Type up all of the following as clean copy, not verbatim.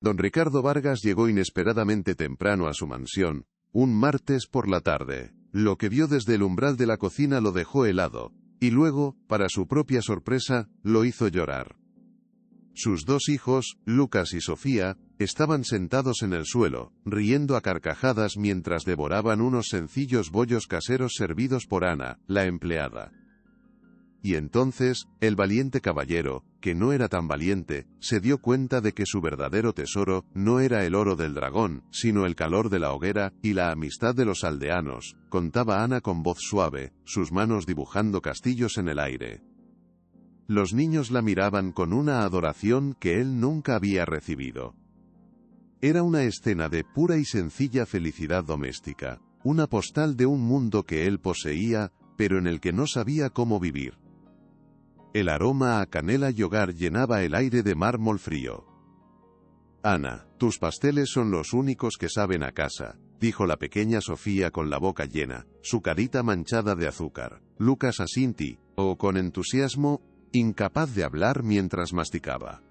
Don Ricardo Vargas llegó inesperadamente temprano a su mansión, un martes por la tarde. Lo que vio desde el umbral de la cocina lo dejó helado, y luego, para su propia sorpresa, lo hizo llorar. Sus dos hijos, Lucas y Sofía, estaban sentados en el suelo, riendo a carcajadas mientras devoraban unos sencillos bollos caseros servidos por Ana, la empleada. Y entonces, el valiente caballero, que no era tan valiente, se dio cuenta de que su verdadero tesoro no era el oro del dragón, sino el calor de la hoguera y la amistad de los aldeanos, contaba Ana con voz suave, sus manos dibujando castillos en el aire. Los niños la miraban con una adoración que él nunca había recibido. Era una escena de pura y sencilla felicidad doméstica, una postal de un mundo que él poseía, pero en el que no sabía cómo vivir. El aroma a canela y hogar llenaba el aire de mármol frío. «Ana, tus pasteles son los únicos que saben a casa», dijo la pequeña Sofía con la boca llena, su carita manchada de azúcar. Lucas asintió, con entusiasmo, incapaz de hablar mientras masticaba.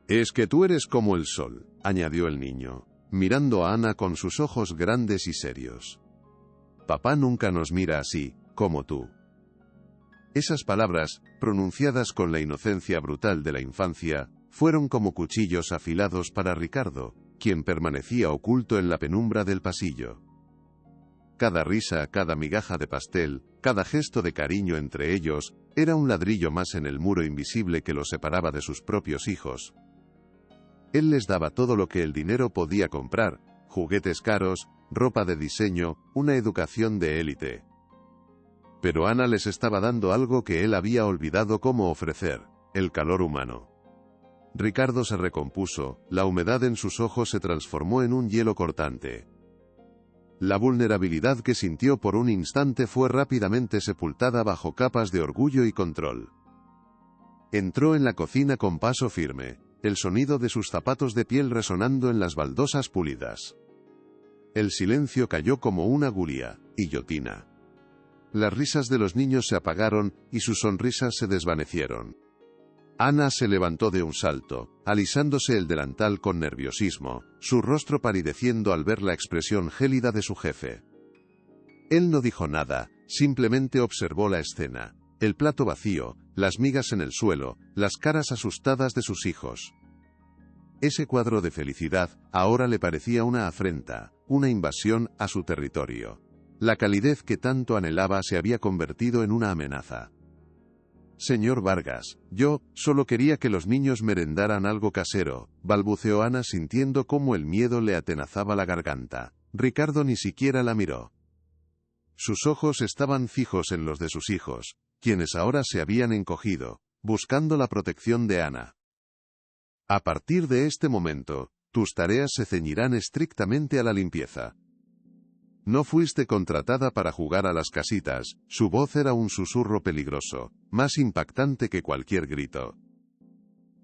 «Es que tú eres como el sol», añadió el niño, mirando a Ana con sus ojos grandes y serios. «Papá nunca nos mira así, como tú». Esas palabras, pronunciadas con la inocencia brutal de la infancia, fueron como cuchillos afilados para Ricardo, quien permanecía oculto en la penumbra del pasillo. Cada risa, cada migaja de pastel, cada gesto de cariño entre ellos, era un ladrillo más en el muro invisible que los separaba de sus propios hijos. Él les daba todo lo que el dinero podía comprar, juguetes caros, ropa de diseño, una educación de élite. Pero Ana les estaba dando algo que él había olvidado cómo ofrecer, el calor humano. Ricardo se recompuso, la humedad en sus ojos se transformó en un hielo cortante. La vulnerabilidad que sintió por un instante fue rápidamente sepultada bajo capas de orgullo y control. Entró en la cocina con paso firme, el sonido de sus zapatos de piel resonando en las baldosas pulidas. El silencio cayó como una guillotina. Las risas de los niños se apagaron, y sus sonrisas se desvanecieron. Ana se levantó de un salto, alisándose el delantal con nerviosismo, su rostro palideciendo al ver la expresión gélida de su jefe. Él no dijo nada, simplemente observó la escena, el plato vacío, las migas en el suelo, las caras asustadas de sus hijos. Ese cuadro de felicidad ahora le parecía una afrenta, una invasión a su territorio. La calidez que tanto anhelaba se había convertido en una amenaza. «Señor Vargas, yo solo quería que los niños merendaran algo casero», balbuceó Ana sintiendo cómo el miedo le atenazaba la garganta. Ricardo ni siquiera la miró. Sus ojos estaban fijos en los de sus hijos, quienes ahora se habían encogido, buscando la protección de Ana. «A partir de este momento, tus tareas se ceñirán estrictamente a la limpieza. No fuiste contratada para jugar a las casitas», su voz era un susurro peligroso, más impactante que cualquier grito.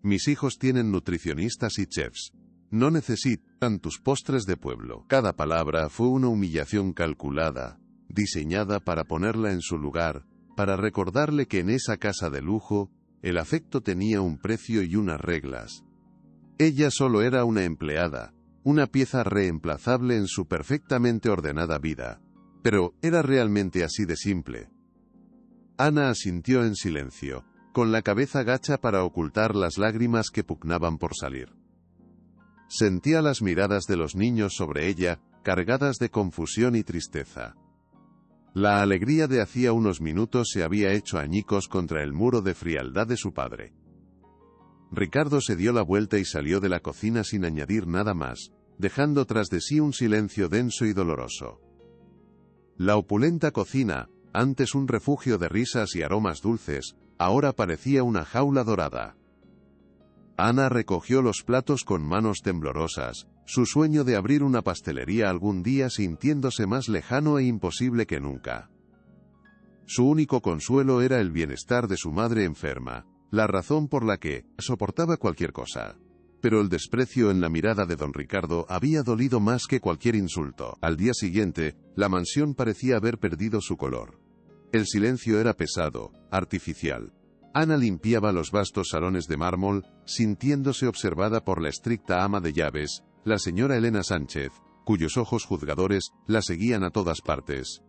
«Mis hijos tienen nutricionistas y chefs. No necesitan tus postres de pueblo». Cada palabra fue una humillación calculada, diseñada para ponerla en su lugar, para recordarle que en esa casa de lujo, el afecto tenía un precio y unas reglas. Ella solo era una empleada, una pieza reemplazable en su perfectamente ordenada vida. Pero, ¿era realmente así de simple? Ana asintió en silencio, con la cabeza gacha para ocultar las lágrimas que pugnaban por salir. Sentía las miradas de los niños sobre ella, cargadas de confusión y tristeza. La alegría de hacía unos minutos se había hecho añicos contra el muro de frialdad de su padre. Ricardo se dio la vuelta y salió de la cocina sin añadir nada más, dejando tras de sí un silencio denso y doloroso. La opulenta cocina, antes un refugio de risas y aromas dulces, ahora parecía una jaula dorada. Ana recogió los platos con manos temblorosas, su sueño de abrir una pastelería algún día sintiéndose más lejano e imposible que nunca. Su único consuelo era el bienestar de su madre enferma, la razón por la que soportaba cualquier cosa. Pero el desprecio en la mirada de don Ricardo había dolido más que cualquier insulto. Al día siguiente, la mansión parecía haber perdido su color. El silencio era pesado, artificial. Ana limpiaba los vastos salones de mármol, sintiéndose observada por la estricta ama de llaves, la señora Elena Sánchez, cuyos ojos juzgadores la seguían a todas partes.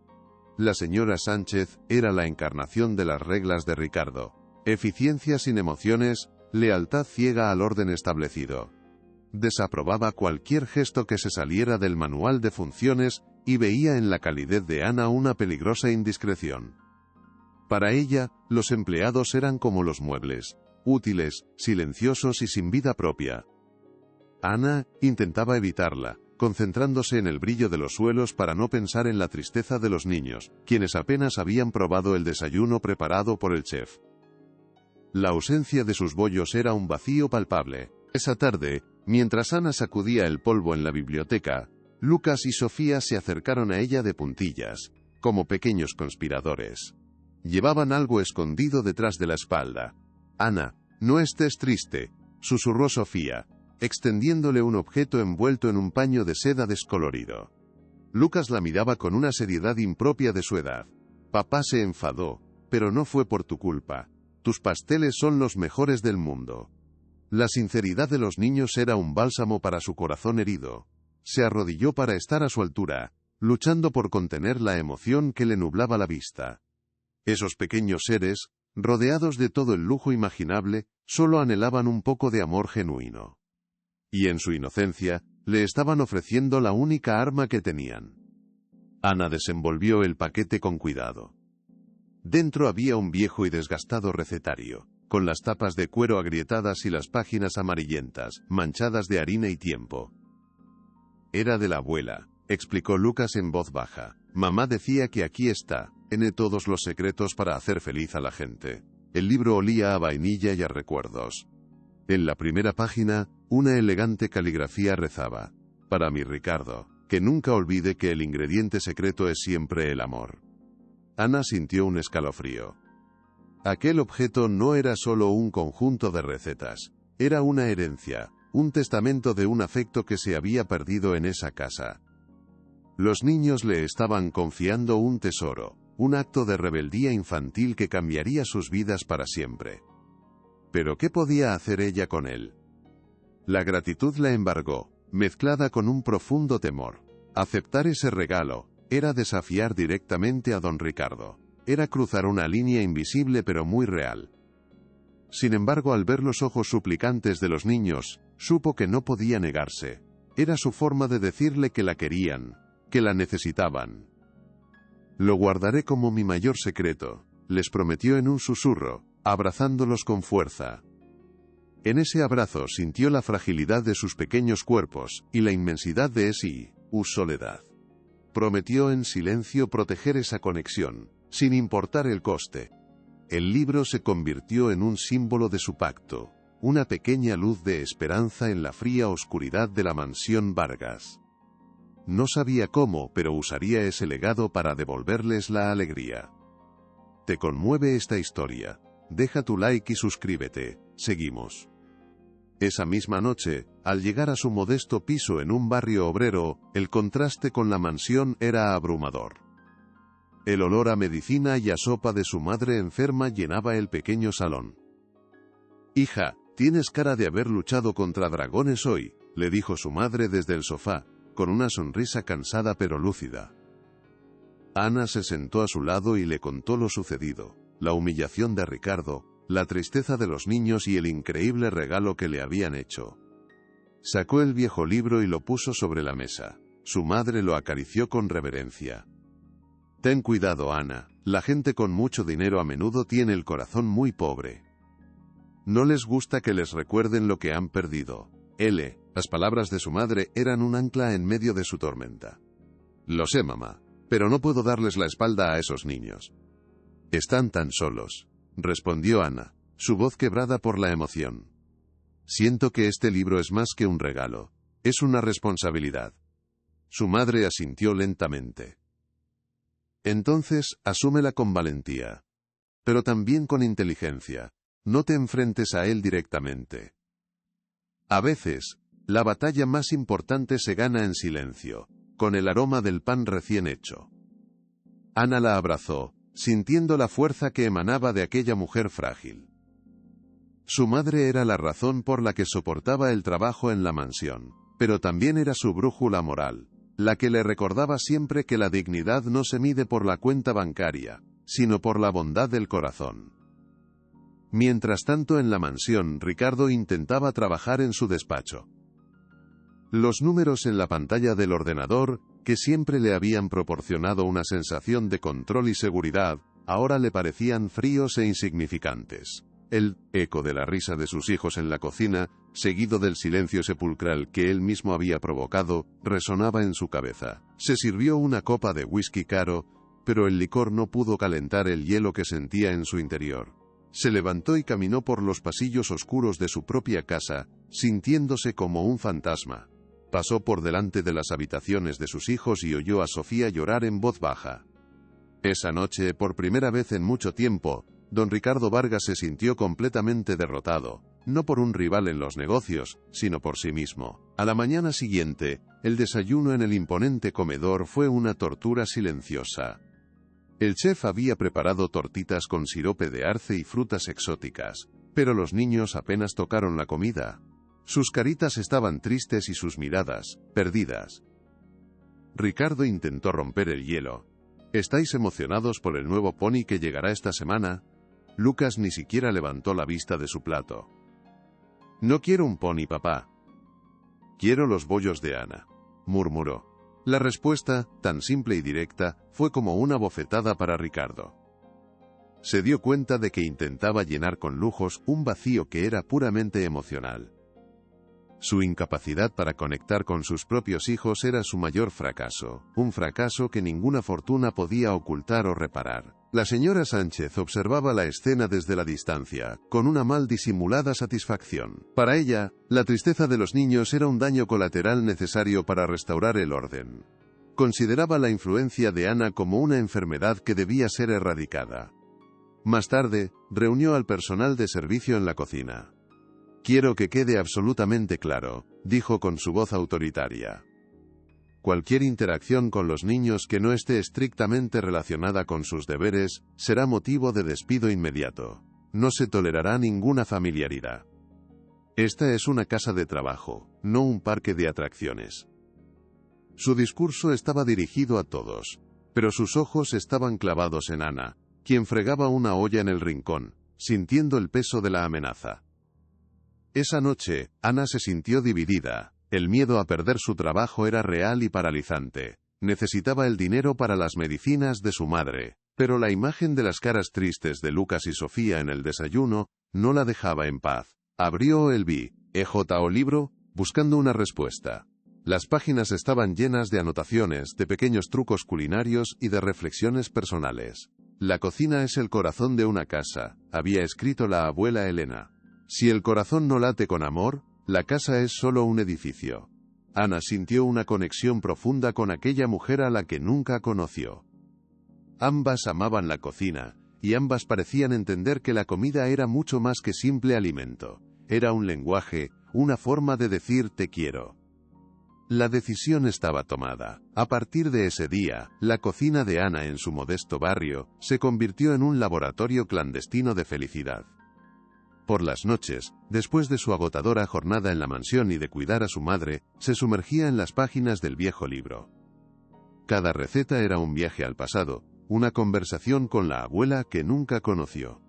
La señora Sánchez era la encarnación de las reglas de Ricardo: eficiencia sin emociones, lealtad ciega al orden establecido. Desaprobaba cualquier gesto que se saliera del manual de funciones y veía en la calidez de Ana una peligrosa indiscreción. Para ella, los empleados eran como los muebles, útiles, silenciosos y sin vida propia. Ana intentaba evitarla, concentrándose en el brillo de los suelos para no pensar en la tristeza de los niños, quienes apenas habían probado el desayuno preparado por el chef. La ausencia de sus bollos era un vacío palpable. Esa tarde, mientras Ana sacudía el polvo en la biblioteca, Lucas y Sofía se acercaron a ella de puntillas, como pequeños conspiradores. Llevaban algo escondido detrás de la espalda. «Ana, no estés triste», susurró Sofía, extendiéndole un objeto envuelto en un paño de seda descolorido. Lucas la miraba con una seriedad impropia de su edad. «Papá se enfadó, pero no fue por tu culpa. Tus pasteles son los mejores del mundo». La sinceridad de los niños era un bálsamo para su corazón herido. Se arrodilló para estar a su altura, luchando por contener la emoción que le nublaba la vista. Esos pequeños seres, rodeados de todo el lujo imaginable, solo anhelaban un poco de amor genuino. Y en su inocencia, le estaban ofreciendo la única arma que tenían. Ana desenvolvió el paquete con cuidado. Dentro había un viejo y desgastado recetario, con las tapas de cuero agrietadas y las páginas amarillentas, manchadas de harina y tiempo. «Era de la abuela», explicó Lucas en voz baja. «Mamá decía que aquí tiene todos los secretos para hacer feliz a la gente». El libro olía a vainilla y a recuerdos. En la primera página, una elegante caligrafía rezaba: «Para mi Ricardo, que nunca olvide que el ingrediente secreto es siempre el amor». Ana sintió un escalofrío. Aquel objeto no era solo un conjunto de recetas, era una herencia, un testamento de un afecto que se había perdido en esa casa. Los niños le estaban confiando un tesoro, un acto de rebeldía infantil que cambiaría sus vidas para siempre. ¿Pero qué podía hacer ella con él? La gratitud la embargó, mezclada con un profundo temor. Aceptar ese regalo era desafiar directamente a don Ricardo. Era cruzar una línea invisible pero muy real. Sin embargo, al ver los ojos suplicantes de los niños, supo que no podía negarse. Era su forma de decirle que la querían, que la necesitaban. «Lo guardaré como mi mayor secreto», les prometió en un susurro, abrazándolos con fuerza. En ese abrazo sintió la fragilidad de sus pequeños cuerpos, y la inmensidad de su soledad. Prometió en silencio proteger esa conexión, sin importar el coste. El libro se convirtió en un símbolo de su pacto, una pequeña luz de esperanza en la fría oscuridad de la mansión Vargas. No sabía cómo, pero usaría ese legado para devolverles la alegría. ¿Te conmueve esta historia? Deja tu like y suscríbete. Seguimos. Esa misma noche, al llegar a su modesto piso en un barrio obrero, el contraste con la mansión era abrumador. El olor a medicina y a sopa de su madre enferma llenaba el pequeño salón. «Hija, tienes cara de haber luchado contra dragones hoy», le dijo su madre desde el sofá, con una sonrisa cansada pero lúcida. Ana se sentó a su lado y le contó lo sucedido, la humillación de Ricardo, la tristeza de los niños y el increíble regalo que le habían hecho. Sacó el viejo libro y lo puso sobre la mesa. Su madre lo acarició con reverencia. «Ten cuidado, Ana, la gente con mucho dinero a menudo tiene el corazón muy pobre. No les gusta que les recuerden lo que han perdido». Las palabras de su madre eran un ancla en medio de su tormenta. «Lo sé, mamá, pero no puedo darles la espalda a esos niños. Están tan solos», respondió Ana, su voz quebrada por la emoción. «Siento que este libro es más que un regalo, es una responsabilidad». Su madre asintió lentamente. «Entonces, asúmela con valentía. Pero también con inteligencia. No te enfrentes a él directamente. A veces, la batalla más importante se gana en silencio, con el aroma del pan recién hecho». Ana la abrazó, sintiendo la fuerza que emanaba de aquella mujer frágil. Su madre era la razón por la que soportaba el trabajo en la mansión, pero también era su brújula moral, la que le recordaba siempre que la dignidad no se mide por la cuenta bancaria, sino por la bondad del corazón. Mientras tanto en la mansión, Ricardo intentaba trabajar en su despacho. Los números en la pantalla del ordenador, que siempre le habían proporcionado una sensación de control y seguridad, ahora le parecían fríos e insignificantes. El eco de la risa de sus hijos en la cocina, seguido del silencio sepulcral que él mismo había provocado, resonaba en su cabeza. Se sirvió una copa de whisky caro, pero el licor no pudo calentar el hielo que sentía en su interior. Se levantó y caminó por los pasillos oscuros de su propia casa, sintiéndose como un fantasma. Pasó por delante de las habitaciones de sus hijos y oyó a Sofía llorar en voz baja. Esa noche, por primera vez en mucho tiempo, don Ricardo Vargas se sintió completamente derrotado, no por un rival en los negocios, sino por sí mismo. A la mañana siguiente, el desayuno en el imponente comedor fue una tortura silenciosa. El chef había preparado tortitas con sirope de arce y frutas exóticas, pero los niños apenas tocaron la comida. Sus caritas estaban tristes y sus miradas, perdidas. Ricardo intentó romper el hielo. ¿Estáis emocionados por el nuevo pony que llegará esta semana? Lucas ni siquiera levantó la vista de su plato. No quiero un pony, papá. Quiero los bollos de Ana, murmuró. La respuesta, tan simple y directa, fue como una bofetada para Ricardo. Se dio cuenta de que intentaba llenar con lujos un vacío que era puramente emocional. Su incapacidad para conectar con sus propios hijos era su mayor fracaso, un fracaso que ninguna fortuna podía ocultar o reparar. La señora Sánchez observaba la escena desde la distancia, con una mal disimulada satisfacción. Para ella, la tristeza de los niños era un daño colateral necesario para restaurar el orden. Consideraba la influencia de Ana como una enfermedad que debía ser erradicada. Más tarde, reunió al personal de servicio en la cocina. Quiero que quede absolutamente claro, dijo con su voz autoritaria. Cualquier interacción con los niños que no esté estrictamente relacionada con sus deberes, será motivo de despido inmediato. No se tolerará ninguna familiaridad. Esta es una casa de trabajo, no un parque de atracciones. Su discurso estaba dirigido a todos, pero sus ojos estaban clavados en Ana, quien fregaba una olla en el rincón, sintiendo el peso de la amenaza. Esa noche, Ana se sintió dividida. El miedo a perder su trabajo era real y paralizante. Necesitaba el dinero para las medicinas de su madre, pero la imagen de las caras tristes de Lucas y Sofía en el desayuno no la dejaba en paz. Abrió el B.E.J. libro, buscando una respuesta. Las páginas estaban llenas de anotaciones, de pequeños trucos culinarios y de reflexiones personales. La cocina es el corazón de una casa, había escrito la abuela Elena. Si el corazón no late con amor, la casa es solo un edificio. Ana sintió una conexión profunda con aquella mujer a la que nunca conoció. Ambas amaban la cocina, y ambas parecían entender que la comida era mucho más que simple alimento. Era un lenguaje, una forma de decir te quiero. La decisión estaba tomada. A partir de ese día, la cocina de Ana en su modesto barrio se convirtió en un laboratorio clandestino de felicidad. Por las noches, después de su agotadora jornada en la mansión y de cuidar a su madre, se sumergía en las páginas del viejo libro. Cada receta era un viaje al pasado, una conversación con la abuela que nunca conoció.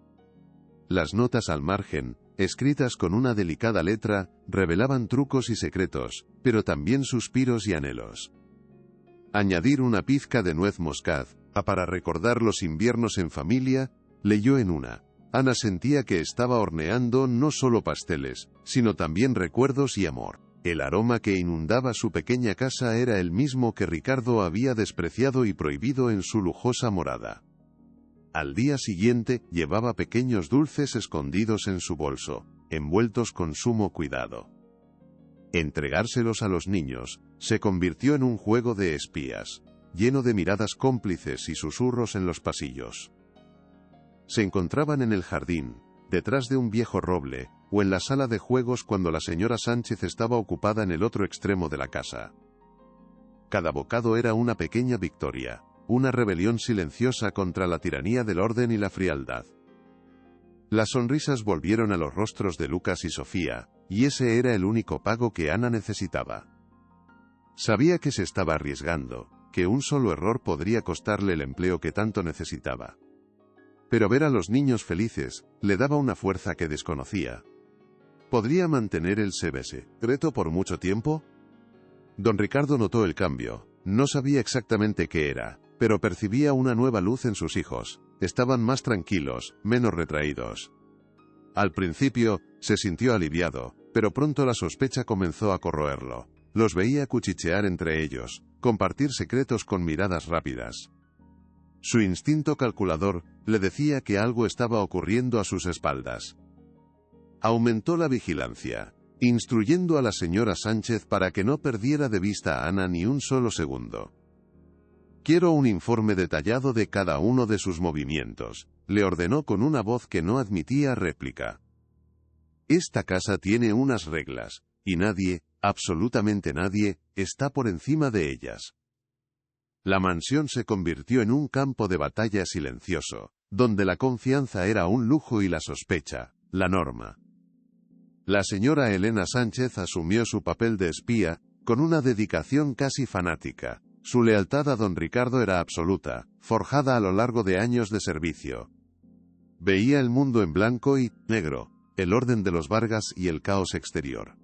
Las notas al margen, escritas con una delicada letra, revelaban trucos y secretos, pero también suspiros y anhelos. Añadir una pizca de nuez moscada, para recordar los inviernos en familia, leyó en una. Ana sentía que estaba horneando no solo pasteles, sino también recuerdos y amor. El aroma que inundaba su pequeña casa era el mismo que Ricardo había despreciado y prohibido en su lujosa morada. Al día siguiente, llevaba pequeños dulces escondidos en su bolso, envueltos con sumo cuidado. Entregárselos a los niños se convirtió en un juego de espías, lleno de miradas cómplices y susurros en los pasillos. Se encontraban en el jardín, detrás de un viejo roble, o en la sala de juegos cuando la señora Sánchez estaba ocupada en el otro extremo de la casa. Cada bocado era una pequeña victoria, una rebelión silenciosa contra la tiranía del orden y la frialdad. Las sonrisas volvieron a los rostros de Lucas y Sofía, y ese era el único pago que Ana necesitaba. Sabía que se estaba arriesgando, que un solo error podría costarle el empleo que tanto necesitaba. Pero ver a los niños felices le daba una fuerza que desconocía. ¿Podría mantener el secreto por mucho tiempo? Don Ricardo notó el cambio. No sabía exactamente qué era, pero percibía una nueva luz en sus hijos. Estaban más tranquilos, menos retraídos. Al principio, se sintió aliviado, pero pronto la sospecha comenzó a corroerlo. Los veía cuchichear entre ellos, compartir secretos con miradas rápidas. Su instinto calculador le decía que algo estaba ocurriendo a sus espaldas. Aumentó la vigilancia, instruyendo a la señora Sánchez para que no perdiera de vista a Ana ni un solo segundo. «Quiero un informe detallado de cada uno de sus movimientos», le ordenó con una voz que no admitía réplica. «Esta casa tiene unas reglas, y nadie, absolutamente nadie, está por encima de ellas». La mansión se convirtió en un campo de batalla silencioso, donde la confianza era un lujo y la sospecha, la norma. La señora Elena Sánchez asumió su papel de espía, con una dedicación casi fanática. Su lealtad a don Ricardo era absoluta, forjada a lo largo de años de servicio. Veía el mundo en blanco y negro, el orden de los Vargas y el caos exterior.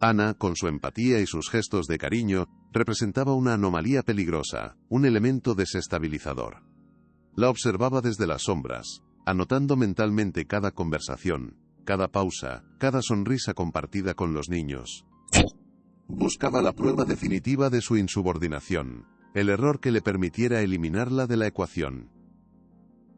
Ana, con su empatía y sus gestos de cariño, representaba una anomalía peligrosa, un elemento desestabilizador. La observaba desde las sombras, anotando mentalmente cada conversación, cada pausa, cada sonrisa compartida con los niños. Buscaba la prueba definitiva de su insubordinación, el error que le permitiera eliminarla de la ecuación.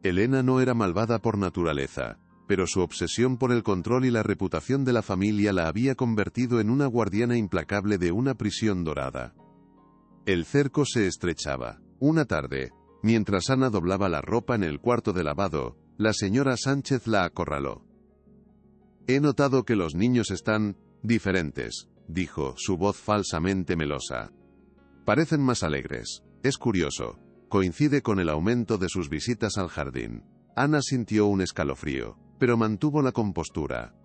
Elena no era malvada por naturaleza, pero su obsesión por el control y la reputación de la familia la había convertido en una guardiana implacable de una prisión dorada. El cerco se estrechaba. Una tarde, mientras Ana doblaba la ropa en el cuarto de lavado, la señora Sánchez la acorraló. «He notado que los niños están diferentes», dijo, su voz falsamente melosa. «Parecen más alegres. Es curioso. Coincide con el aumento de sus visitas al jardín». Ana sintió un escalofrío, pero mantuvo la compostura.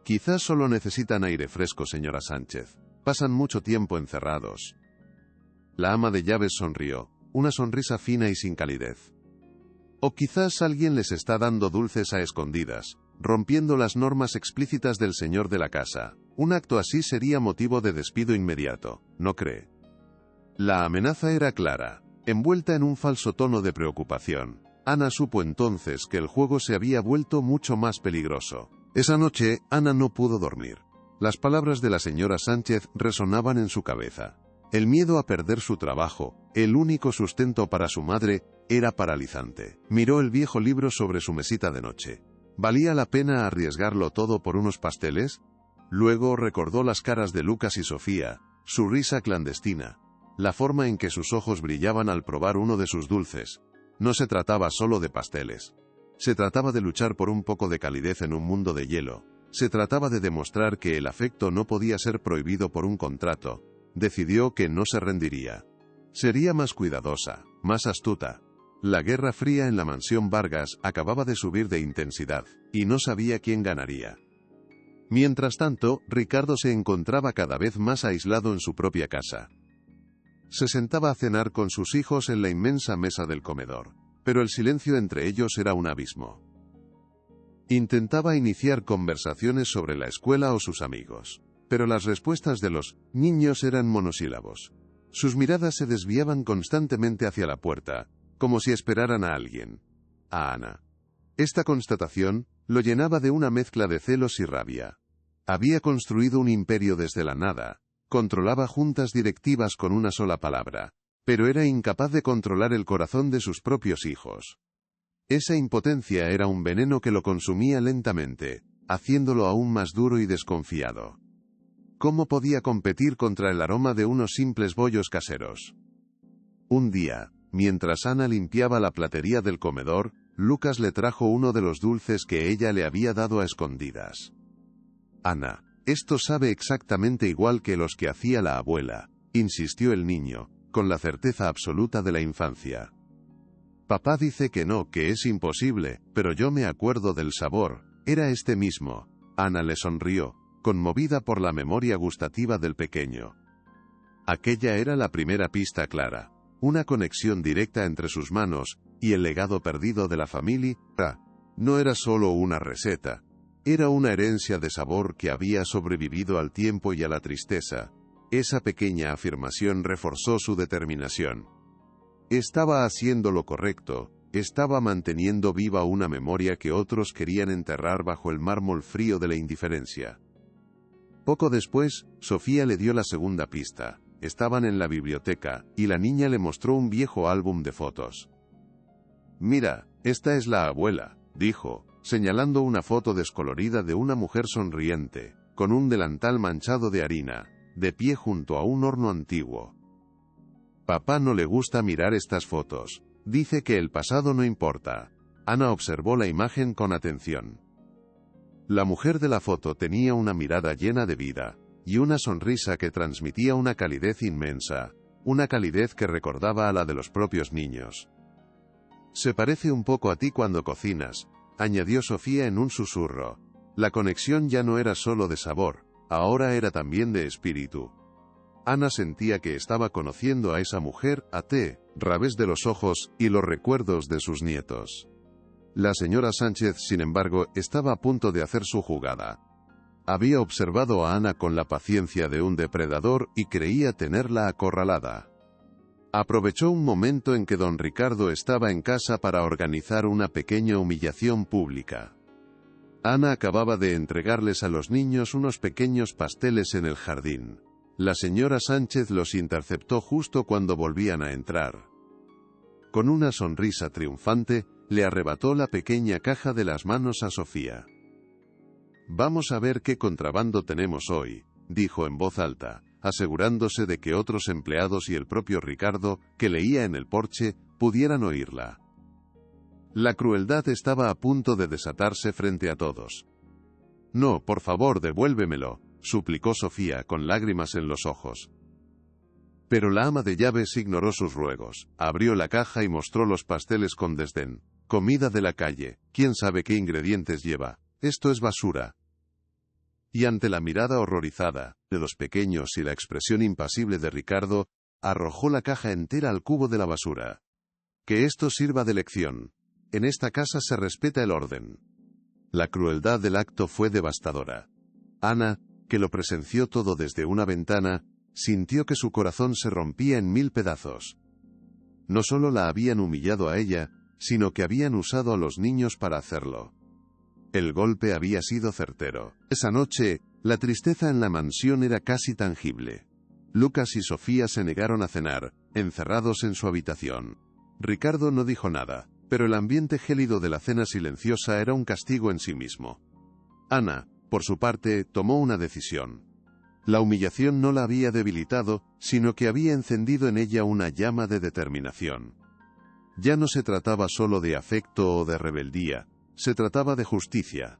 «Quizás solo necesitan aire fresco, señora Sánchez. Pasan mucho tiempo encerrados». La ama de llaves sonrió, una sonrisa fina y sin calidez. «O quizás alguien les está dando dulces a escondidas, rompiendo las normas explícitas del señor de la casa. Un acto así sería motivo de despido inmediato, ¿no cree?». La amenaza era clara, envuelta en un falso tono de preocupación. Ana supo entonces que el juego se había vuelto mucho más peligroso. Esa noche, Ana no pudo dormir. Las palabras de la señora Sánchez resonaban en su cabeza. El miedo a perder su trabajo, el único sustento para su madre, era paralizante. Miró el viejo libro sobre su mesita de noche. ¿Valía la pena arriesgarlo todo por unos pasteles? Luego recordó las caras de Lucas y Sofía, su risa clandestina, la forma en que sus ojos brillaban al probar uno de sus dulces. No se trataba solo de pasteles. Se trataba de luchar por un poco de calidez en un mundo de hielo. Se trataba de demostrar que el afecto no podía ser prohibido por un contrato. Decidió que no se rendiría. Sería más cuidadosa, más astuta. La Guerra Fría en la mansión Vargas acababa de subir de intensidad, y no sabía quién ganaría. Mientras tanto, Ricardo se encontraba cada vez más aislado en su propia casa. Se sentaba a cenar con sus hijos en la inmensa mesa del comedor, pero el silencio entre ellos era un abismo. Intentaba iniciar conversaciones sobre la escuela o sus amigos, pero las respuestas de los niños eran monosílabos. Sus miradas se desviaban constantemente hacia la puerta, como si esperaran a alguien. A Ana. Esta constatación lo llenaba de una mezcla de celos y rabia. Había construido un imperio desde la nada, controlaba juntas directivas con una sola palabra, pero era incapaz de controlar el corazón de sus propios hijos. Esa impotencia era un veneno que lo consumía lentamente, haciéndolo aún más duro y desconfiado. ¿Cómo podía competir contra el aroma de unos simples bollos caseros? Un día, mientras Ana limpiaba la platería del comedor, Lucas le trajo uno de los dulces que ella le había dado a escondidas. «Ana, esto sabe exactamente igual que los que hacía la abuela», insistió el niño, con la certeza absoluta de la infancia. Papá dice que no, que es imposible, pero yo me acuerdo del sabor. Era este mismo. Ana le sonrió, conmovida por la memoria gustativa del pequeño. Aquella era la primera pista clara. Una conexión directa entre sus manos y el legado perdido de la familia. No era solo una receta. Era una herencia de sabor que había sobrevivido al tiempo y a la tristeza. Esa pequeña afirmación reforzó su determinación. Estaba haciendo lo correcto, estaba manteniendo viva una memoria que otros querían enterrar bajo el mármol frío de la indiferencia. Poco después, Sofía le dio la segunda pista. Estaban en la biblioteca, y la niña le mostró un viejo álbum de fotos. «Mira, esta es la abuela», dijo, señalando una foto descolorida de una mujer sonriente, con un delantal manchado de harina, de pie junto a un horno antiguo. Papá no le gusta mirar estas fotos. Dice que el pasado no importa. Ana observó la imagen con atención. La mujer de la foto tenía una mirada llena de vida, y una sonrisa que transmitía una calidez inmensa, una calidez que recordaba a la de los propios niños. «Se parece un poco a ti cuando cocinas», añadió Sofía en un susurro. La conexión ya no era solo de sabor, ahora era también de espíritu. Ana sentía que estaba conociendo a esa mujer a través de los ojos y los recuerdos de sus nietos. La señora Sánchez, sin embargo, estaba a punto de hacer su jugada. Había observado a Ana con la paciencia de un depredador y creía tenerla acorralada. Aprovechó un momento en que don Ricardo estaba en casa para organizar una pequeña humillación pública. Ana acababa de entregarles a los niños unos pequeños pasteles en el jardín. La señora Sánchez los interceptó justo cuando volvían a entrar. Con una sonrisa triunfante, le arrebató la pequeña caja de las manos a Sofía. «Vamos a ver qué contrabando tenemos hoy», dijo en voz alta, asegurándose de que otros empleados y el propio Ricardo, que leía en el porche, pudieran oírla. La crueldad estaba a punto de desatarse frente a todos. «No, por favor, devuélvemelo», suplicó Sofía con lágrimas en los ojos. Pero la ama de llaves ignoró sus ruegos, abrió la caja y mostró los pasteles con desdén. «Comida de la calle, ¿quién sabe qué ingredientes lleva? Esto es basura». Y ante la mirada horrorizada de los pequeños y la expresión impasible de Ricardo, arrojó la caja entera al cubo de la basura. «Que esto sirva de lección. En esta casa se respeta el orden». La crueldad del acto fue devastadora. Ana, que lo presenció todo desde una ventana, sintió que su corazón se rompía en 1000 pedazos. No solo la habían humillado a ella, sino que habían usado a los niños para hacerlo. El golpe había sido certero. Esa noche, la tristeza en la mansión era casi tangible. Lucas y Sofía se negaron a cenar, encerrados en su habitación. Ricardo no dijo nada, pero el ambiente gélido de la cena silenciosa era un castigo en sí mismo. Ana, por su parte, tomó una decisión. La humillación no la había debilitado, sino que había encendido en ella una llama de determinación. Ya no se trataba solo de afecto o de rebeldía, se trataba de justicia.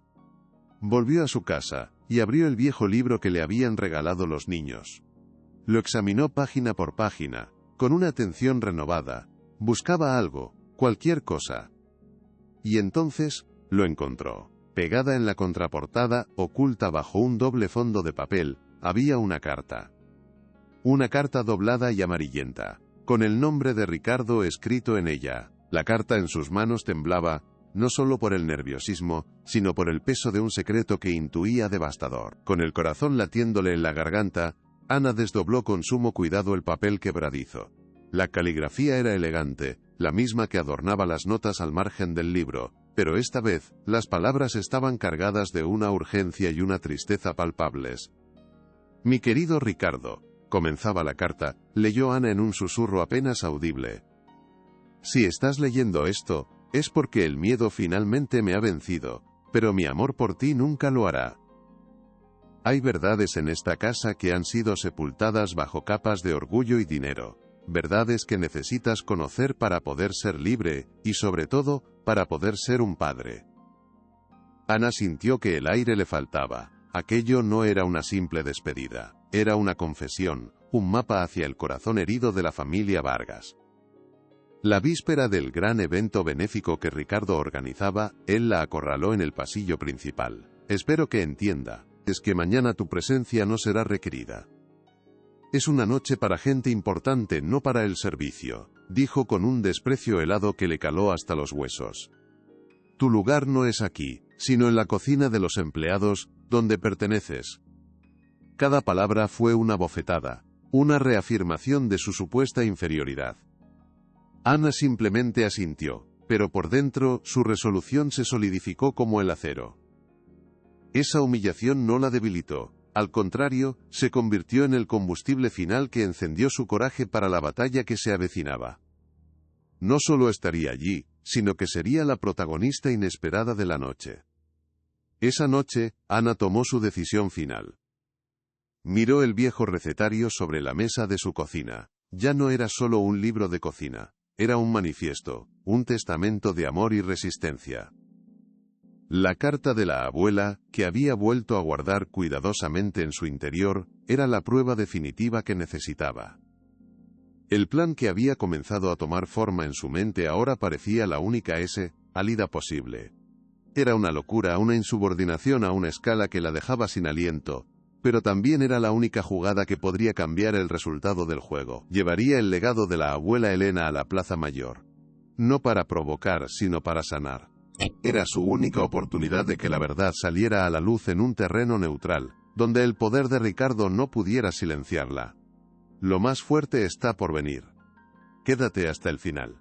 Volvió a su casa, y abrió el viejo libro que le habían regalado los niños. Lo examinó página por página, con una atención renovada. Buscaba algo, cualquier cosa. Y entonces, lo encontró. Pegada en la contraportada, oculta bajo un doble fondo de papel, había una carta. Una carta doblada y amarillenta, con el nombre de Ricardo escrito en ella. La carta en sus manos temblaba, no solo por el nerviosismo, sino por el peso de un secreto que intuía devastador. Con el corazón latiéndole en la garganta, Ana desdobló con sumo cuidado el papel quebradizo. La caligrafía era elegante, la misma que adornaba las notas al margen del libro, pero esta vez, las palabras estaban cargadas de una urgencia y una tristeza palpables. «Mi querido Ricardo», comenzaba la carta, leyó Ana en un susurro apenas audible. «Si estás leyendo esto, es porque el miedo finalmente me ha vencido, pero mi amor por ti nunca lo hará. Hay verdades en esta casa que han sido sepultadas bajo capas de orgullo y dinero, verdades que necesitas conocer para poder ser libre, y sobre todo, para poder ser un padre». Ana sintió que el aire le faltaba. Aquello no era una simple despedida, era una confesión, un mapa hacia el corazón herido de la familia Vargas. La víspera del gran evento benéfico que Ricardo organizaba, él la acorraló en el pasillo principal. Espero que entienda, es que mañana tu presencia no será requerida. Es una noche para gente importante, no para el servicio, dijo con un desprecio helado que le caló hasta los huesos. Tu lugar no es aquí, sino en la cocina de los empleados, donde perteneces. Cada palabra fue una bofetada, una reafirmación de su supuesta inferioridad. Ana simplemente asintió, pero por dentro su resolución se solidificó como el acero. Esa humillación no la debilitó, al contrario, se convirtió en el combustible final que encendió su coraje para la batalla que se avecinaba. No solo estaría allí, sino que sería la protagonista inesperada de la noche. Esa noche, Ana tomó su decisión final. Miró el viejo recetario sobre la mesa de su cocina. Ya no era solo un libro de cocina, era un manifiesto, un testamento de amor y resistencia. La carta de la abuela, que había vuelto a guardar cuidadosamente en su interior, era la prueba definitiva que necesitaba. El plan que había comenzado a tomar forma en su mente ahora parecía la única salida posible. Era una locura, una insubordinación a una escala que la dejaba sin aliento, pero también era la única jugada que podría cambiar el resultado del juego. Llevaría el legado de la abuela Elena a la Plaza Mayor. No para provocar, sino para sanar. Era su única oportunidad de que la verdad saliera a la luz en un terreno neutral, donde el poder de Ricardo no pudiera silenciarla. Lo más fuerte está por venir. Quédate hasta el final.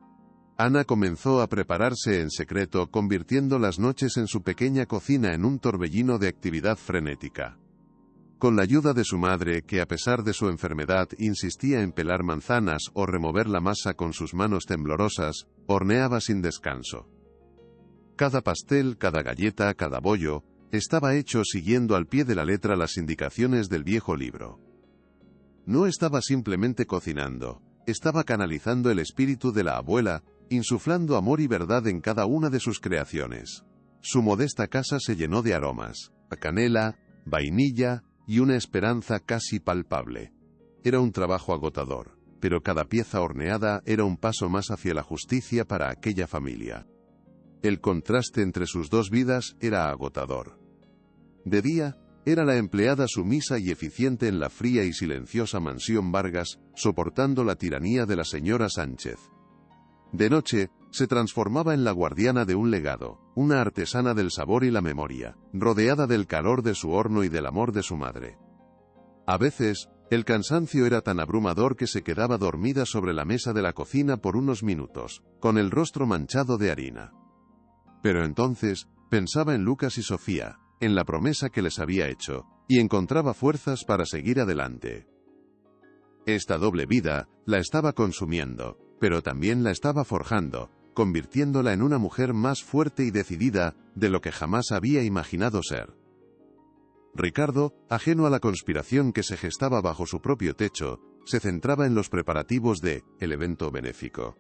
Ana comenzó a prepararse en secreto, convirtiendo las noches en su pequeña cocina en un torbellino de actividad frenética. Con la ayuda de su madre, que a pesar de su enfermedad insistía en pelar manzanas o remover la masa con sus manos temblorosas, horneaba sin descanso. Cada pastel, cada galleta, cada bollo, estaba hecho siguiendo al pie de la letra las indicaciones del viejo libro. No estaba simplemente cocinando, estaba canalizando el espíritu de la abuela, insuflando amor y verdad en cada una de sus creaciones. Su modesta casa se llenó de aromas, canela, vainilla y una esperanza casi palpable. Era un trabajo agotador, pero cada pieza horneada era un paso más hacia la justicia para aquella familia. El contraste entre sus dos vidas era agotador. De día, era la empleada sumisa y eficiente en la fría y silenciosa mansión Vargas, soportando la tiranía de la señora Sánchez. De noche, se transformaba en la guardiana de un legado, una artesana del sabor y la memoria, rodeada del calor de su horno y del amor de su madre. A veces, el cansancio era tan abrumador que se quedaba dormida sobre la mesa de la cocina por unos minutos, con el rostro manchado de harina. Pero entonces, pensaba en Lucas y Sofía, en la promesa que les había hecho, y encontraba fuerzas para seguir adelante. Esta doble vida, la estaba consumiendo, pero también la estaba forjando, convirtiéndola en una mujer más fuerte y decidida de lo que jamás había imaginado ser. Ricardo, ajeno a la conspiración que se gestaba bajo su propio techo, se centraba en los preparativos el evento benéfico.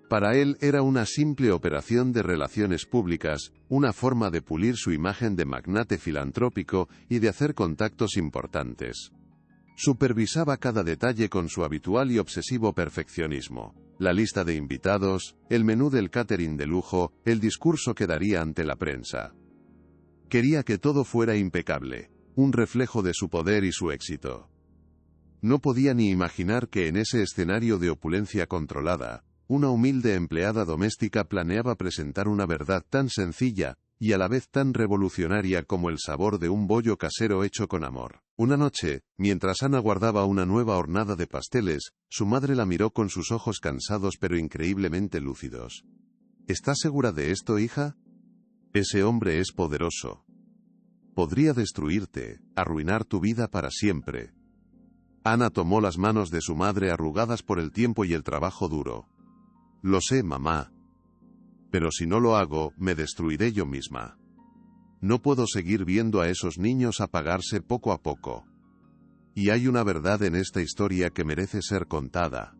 Para él era una simple operación de relaciones públicas, una forma de pulir su imagen de magnate filantrópico y de hacer contactos importantes. Supervisaba cada detalle con su habitual y obsesivo perfeccionismo. La lista de invitados, el menú del catering de lujo, el discurso que daría ante la prensa. Quería que todo fuera impecable, un reflejo de su poder y su éxito. No podía ni imaginar que en ese escenario de opulencia controlada, una humilde empleada doméstica planeaba presentar una verdad tan sencilla, y a la vez tan revolucionaria como el sabor de un bollo casero hecho con amor. Una noche, mientras Ana guardaba una nueva hornada de pasteles, su madre la miró con sus ojos cansados pero increíblemente lúcidos. ¿Estás segura de esto, hija? Ese hombre es poderoso. Podría destruirte, arruinar tu vida para siempre. Ana tomó las manos de su madre arrugadas por el tiempo y el trabajo duro. Lo sé, mamá. Pero si no lo hago, me destruiré yo misma. No puedo seguir viendo a esos niños apagarse poco a poco. Y hay una verdad en esta historia que merece ser contada.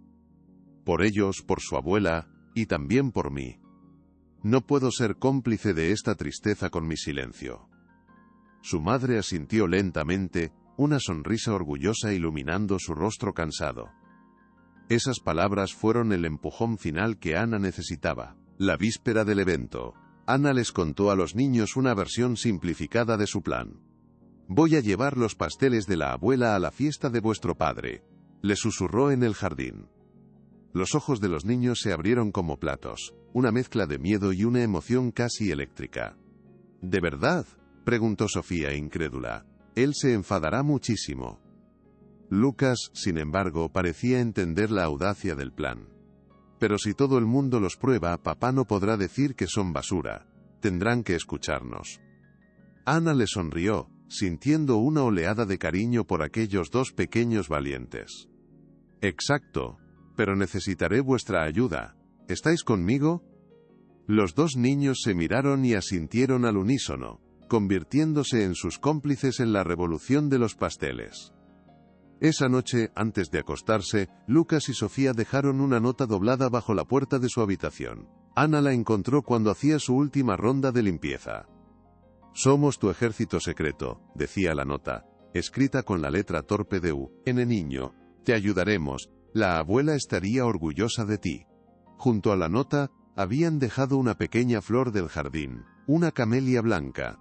Por ellos, por su abuela, y también por mí. No puedo ser cómplice de esta tristeza con mi silencio. Su madre asintió lentamente, una sonrisa orgullosa iluminando su rostro cansado. Esas palabras fueron el empujón final que Ana necesitaba. La víspera del evento, Ana les contó a los niños una versión simplificada de su plan. «Voy a llevar los pasteles de la abuela a la fiesta de vuestro padre», le susurró en el jardín. Los ojos de los niños se abrieron como platos, una mezcla de miedo y una emoción casi eléctrica. «¿De verdad?», preguntó Sofía incrédula. «Él se enfadará muchísimo». Lucas, sin embargo, parecía entender la audacia del plan. «Pero si todo el mundo los prueba, papá no podrá decir que son basura. Tendrán que escucharnos». Ana le sonrió, sintiendo una oleada de cariño por aquellos dos pequeños valientes. «Exacto, pero necesitaré vuestra ayuda. ¿Estáis conmigo?». Los dos niños se miraron y asintieron al unísono, convirtiéndose en sus cómplices en la revolución de los pasteles. Esa noche, antes de acostarse, Lucas y Sofía dejaron una nota doblada bajo la puerta de su habitación. Ana la encontró cuando hacía su última ronda de limpieza. «Somos tu ejército secreto», decía la nota, escrita con la letra torpe de U. «N niño, te ayudaremos, la abuela estaría orgullosa de ti». Junto a la nota, habían dejado una pequeña flor del jardín, una camelia blanca.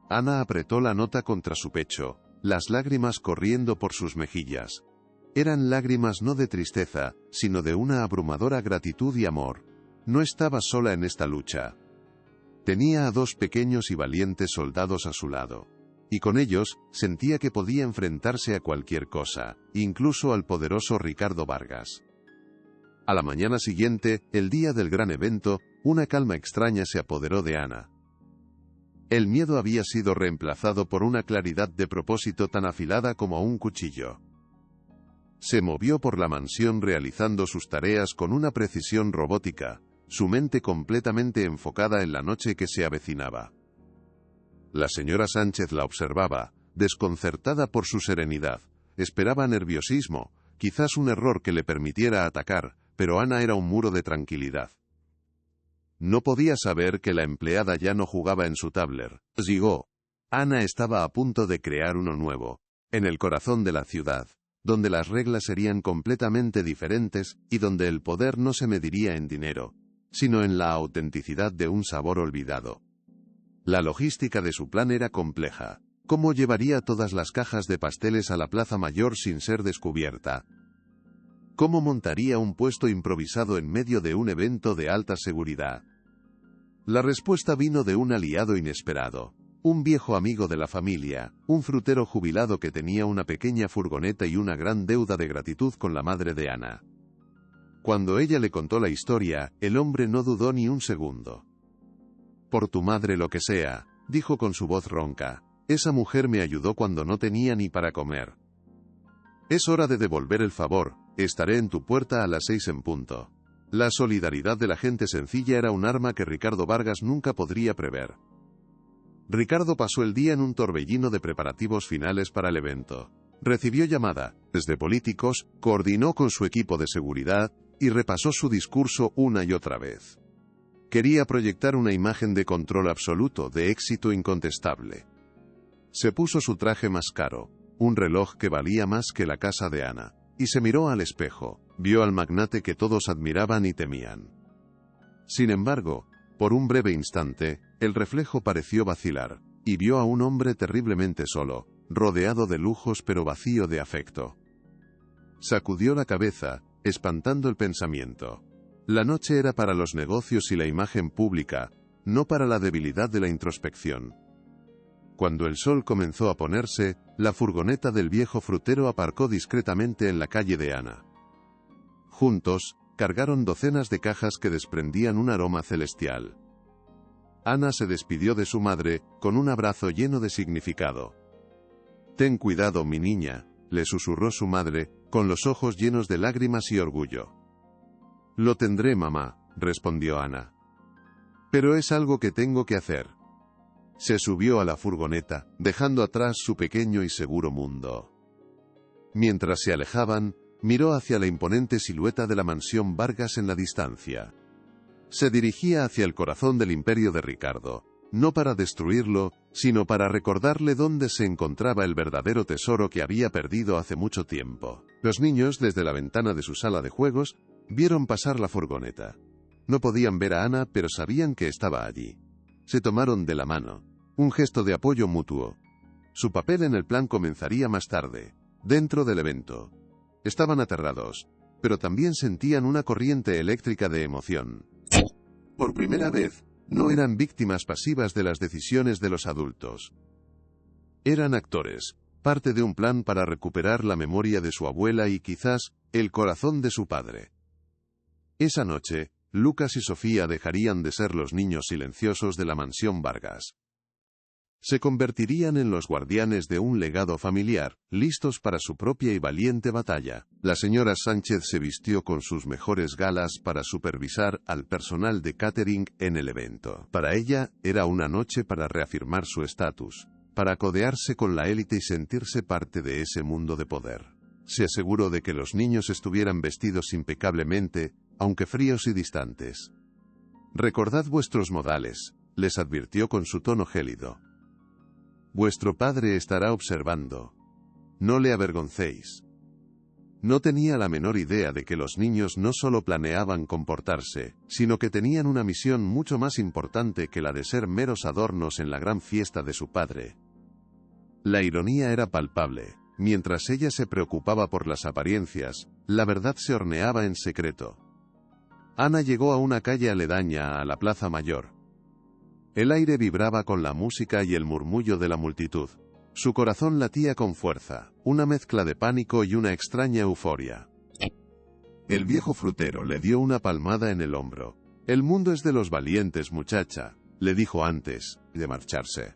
Ana apretó la nota contra su pecho, las lágrimas corriendo por sus mejillas. Eran lágrimas no de tristeza, sino de una abrumadora gratitud y amor. No estaba sola en esta lucha. Tenía a dos pequeños y valientes soldados a su lado. Y con ellos, sentía que podía enfrentarse a cualquier cosa, incluso al poderoso Ricardo Vargas. A la mañana siguiente, el día del gran evento, una calma extraña se apoderó de Ana. El miedo había sido reemplazado por una claridad de propósito tan afilada como un cuchillo. Se movió por la mansión realizando sus tareas con una precisión robótica, su mente completamente enfocada en la noche que se avecinaba. La señora Sánchez la observaba, desconcertada por su serenidad. Esperaba nerviosismo, quizás un error que le permitiera atacar, pero Ana era un muro de tranquilidad. No podía saber que la empleada ya no jugaba en su tabler. Llegó. Ana estaba a punto de crear uno nuevo, en el corazón de la ciudad, donde las reglas serían completamente diferentes y donde el poder no se mediría en dinero, sino en la autenticidad de un sabor olvidado. La logística de su plan era compleja. ¿Cómo llevaría todas las cajas de pasteles a la Plaza Mayor sin ser descubierta? ¿Cómo montaría un puesto improvisado en medio de un evento de alta seguridad? La respuesta vino de un aliado inesperado. Un viejo amigo de la familia, un frutero jubilado que tenía una pequeña furgoneta y una gran deuda de gratitud con la madre de Ana. Cuando ella le contó la historia, el hombre no dudó ni un segundo. «Por tu madre lo que sea», dijo con su voz ronca. «Esa mujer me ayudó cuando no tenía ni para comer. Es hora de devolver el favor, estaré en tu puerta a las 6 en punto». La solidaridad de la gente sencilla era un arma que Ricardo Vargas nunca podría prever. Ricardo pasó el día en un torbellino de preparativos finales para el evento. Recibió llamadas de políticos, coordinó con su equipo de seguridad y repasó su discurso una y otra vez. Quería proyectar una imagen de control absoluto, de éxito incontestable. Se puso su traje más caro, un reloj que valía más que la casa de Ana, y se miró al espejo. Vio al magnate que todos admiraban y temían. Sin embargo, por un breve instante, el reflejo pareció vacilar, y vio a un hombre terriblemente solo, rodeado de lujos pero vacío de afecto. Sacudió la cabeza, espantando el pensamiento. La noche era para los negocios y la imagen pública, no para la debilidad de la introspección. Cuando el sol comenzó a ponerse, la furgoneta del viejo frutero aparcó discretamente en la calle de Ana. Juntos, cargaron docenas de cajas que desprendían un aroma celestial. Ana se despidió de su madre, con un abrazo lleno de significado. «Ten cuidado, mi niña», le susurró su madre, con los ojos llenos de lágrimas y orgullo. «Lo tendré, mamá», respondió Ana. «Pero es algo que tengo que hacer». Se subió a la furgoneta, dejando atrás su pequeño y seguro mundo. Mientras se alejaban, miró hacia la imponente silueta de la mansión Vargas en la distancia. Se dirigía hacia el corazón del imperio de Ricardo, no para destruirlo, sino para recordarle dónde se encontraba el verdadero tesoro que había perdido hace mucho tiempo. Los niños, desde la ventana de su sala de juegos, vieron pasar la furgoneta. No podían ver a Ana, pero sabían que estaba allí. Se tomaron de la mano. Un gesto de apoyo mutuo. Su papel en el plan comenzaría más tarde, dentro del evento. Estaban aterrados, pero también sentían una corriente eléctrica de emoción. Por primera vez, no eran víctimas pasivas de las decisiones de los adultos. Eran actores, parte de un plan para recuperar la memoria de su abuela y quizás, el corazón de su padre. Esa noche, Lucas y Sofía dejarían de ser los niños silenciosos de la mansión Vargas. Se convertirían en los guardianes de un legado familiar, listos para su propia y valiente batalla. La señora Sánchez se vistió con sus mejores galas para supervisar al personal de catering en el evento. Para ella, era una noche para reafirmar su estatus, para codearse con la élite y sentirse parte de ese mundo de poder. Se aseguró de que los niños estuvieran vestidos impecablemente, aunque fríos y distantes. «Recordad vuestros modales», les advirtió con su tono gélido. «Vuestro padre estará observando. No le avergoncéis». No tenía la menor idea de que los niños no solo planeaban comportarse, sino que tenían una misión mucho más importante que la de ser meros adornos en la gran fiesta de su padre. La ironía era palpable. Mientras ella se preocupaba por las apariencias, la verdad se horneaba en secreto. Ana llegó a una calle aledaña a la Plaza Mayor. El aire vibraba con la música y el murmullo de la multitud. Su corazón latía con fuerza, una mezcla de pánico y una extraña euforia. El viejo frutero le dio una palmada en el hombro. «El mundo es de los valientes, muchacha», le dijo antes de marcharse.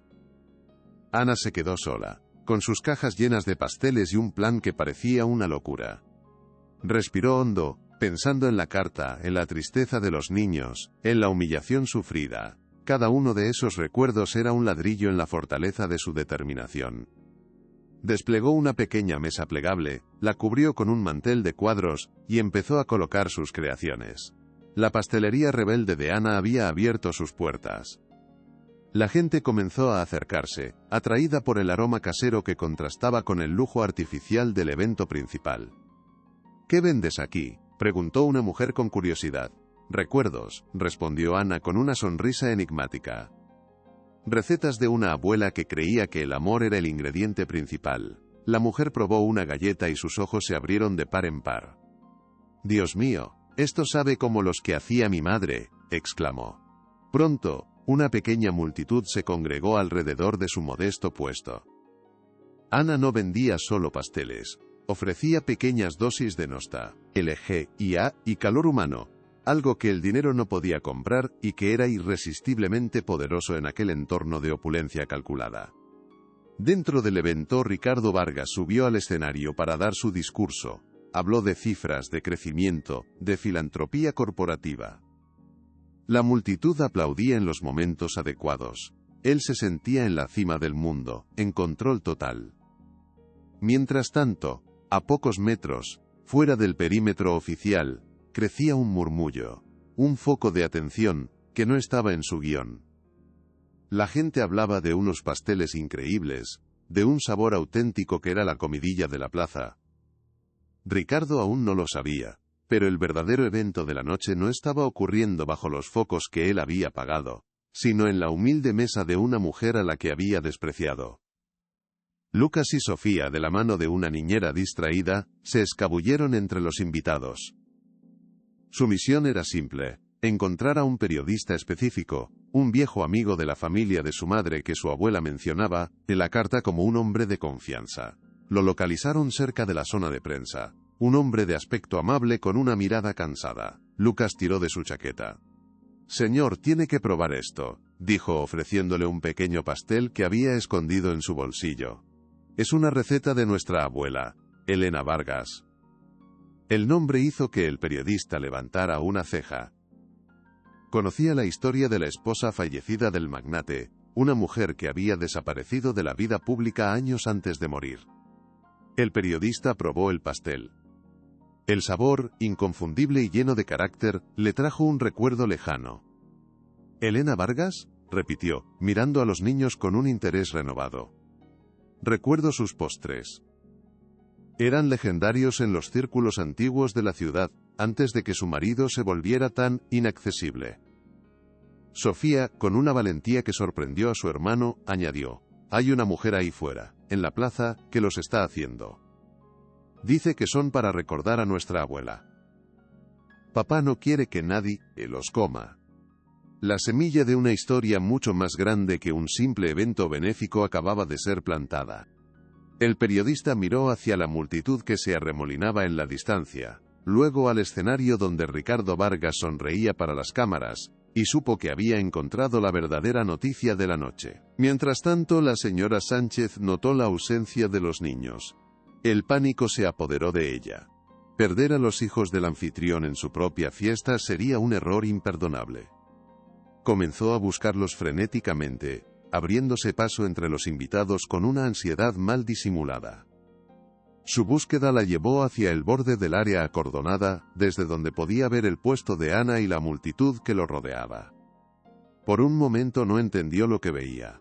Ana se quedó sola, con sus cajas llenas de pasteles y un plan que parecía una locura. Respiró hondo, pensando en la carta, en la tristeza de los niños, en la humillación sufrida. Cada uno de esos recuerdos era un ladrillo en la fortaleza de su determinación. Desplegó una pequeña mesa plegable, la cubrió con un mantel de cuadros, y empezó a colocar sus creaciones. La pastelería rebelde de Ana había abierto sus puertas. La gente comenzó a acercarse, atraída por el aroma casero que contrastaba con el lujo artificial del evento principal. «¿Qué vendes aquí?», preguntó una mujer con curiosidad. «Recuerdos», respondió Ana con una sonrisa enigmática. «Recetas de una abuela que creía que el amor era el ingrediente principal». La mujer probó una galleta y sus ojos se abrieron de par en par. «Dios mío, esto sabe como los que hacía mi madre», exclamó. Pronto, una pequeña multitud se congregó alrededor de su modesto puesto. Ana no vendía solo pasteles, ofrecía pequeñas dosis de Nosta, LG, IA y calor humano, algo que el dinero no podía comprar y que era irresistiblemente poderoso en aquel entorno de opulencia calculada. Dentro del evento, Ricardo Vargas subió al escenario para dar su discurso. Habló de cifras, de crecimiento, de filantropía corporativa. La multitud aplaudía en los momentos adecuados. Él se sentía en la cima del mundo, en control total. Mientras tanto, a pocos metros, fuera del perímetro oficial, crecía un murmullo, un foco de atención, que no estaba en su guión. La gente hablaba de unos pasteles increíbles, de un sabor auténtico que era la comidilla de la plaza. Ricardo aún no lo sabía, pero el verdadero evento de la noche no estaba ocurriendo bajo los focos que él había apagado, sino en la humilde mesa de una mujer a la que había despreciado. Lucas y Sofía, de la mano de una niñera distraída, se escabulleron entre los invitados. Su misión era simple: encontrar a un periodista específico, un viejo amigo de la familia de su madre que su abuela mencionaba en la carta como un hombre de confianza. Lo localizaron cerca de la zona de prensa. Un hombre de aspecto amable con una mirada cansada. Lucas tiró de su chaqueta. «Señor, tiene que probar esto», dijo ofreciéndole un pequeño pastel que había escondido en su bolsillo. «Es una receta de nuestra abuela, Elena Vargas». El nombre hizo que el periodista levantara una ceja. Conocía la historia de la esposa fallecida del magnate, una mujer que había desaparecido de la vida pública años antes de morir. El periodista probó el pastel. El sabor, inconfundible y lleno de carácter, le trajo un recuerdo lejano. «¿Elena Vargas?», repitió, mirando a los niños con un interés renovado. Recuerdo sus postres. Eran legendarios en los círculos antiguos de la ciudad, antes de que su marido se volviera tan inaccesible. Sofía, con una valentía que sorprendió a su hermano, añadió: «Hay una mujer ahí fuera, en la plaza, que los está haciendo. Dice que son para recordar a nuestra abuela. Papá no quiere que nadie los coma». La semilla de una historia mucho más grande que un simple evento benéfico acababa de ser plantada. El periodista miró hacia la multitud que se arremolinaba en la distancia, luego al escenario donde Ricardo Vargas sonreía para las cámaras, y supo que había encontrado la verdadera noticia de la noche. Mientras tanto, la señora Sánchez notó la ausencia de los niños. El pánico se apoderó de ella. Perder a los hijos del anfitrión en su propia fiesta sería un error imperdonable. Comenzó a buscarlos frenéticamente, abriéndose paso entre los invitados con una ansiedad mal disimulada. Su búsqueda la llevó hacia el borde del área acordonada, desde donde podía ver el puesto de Ana y la multitud que lo rodeaba. Por un momento no entendió lo que veía.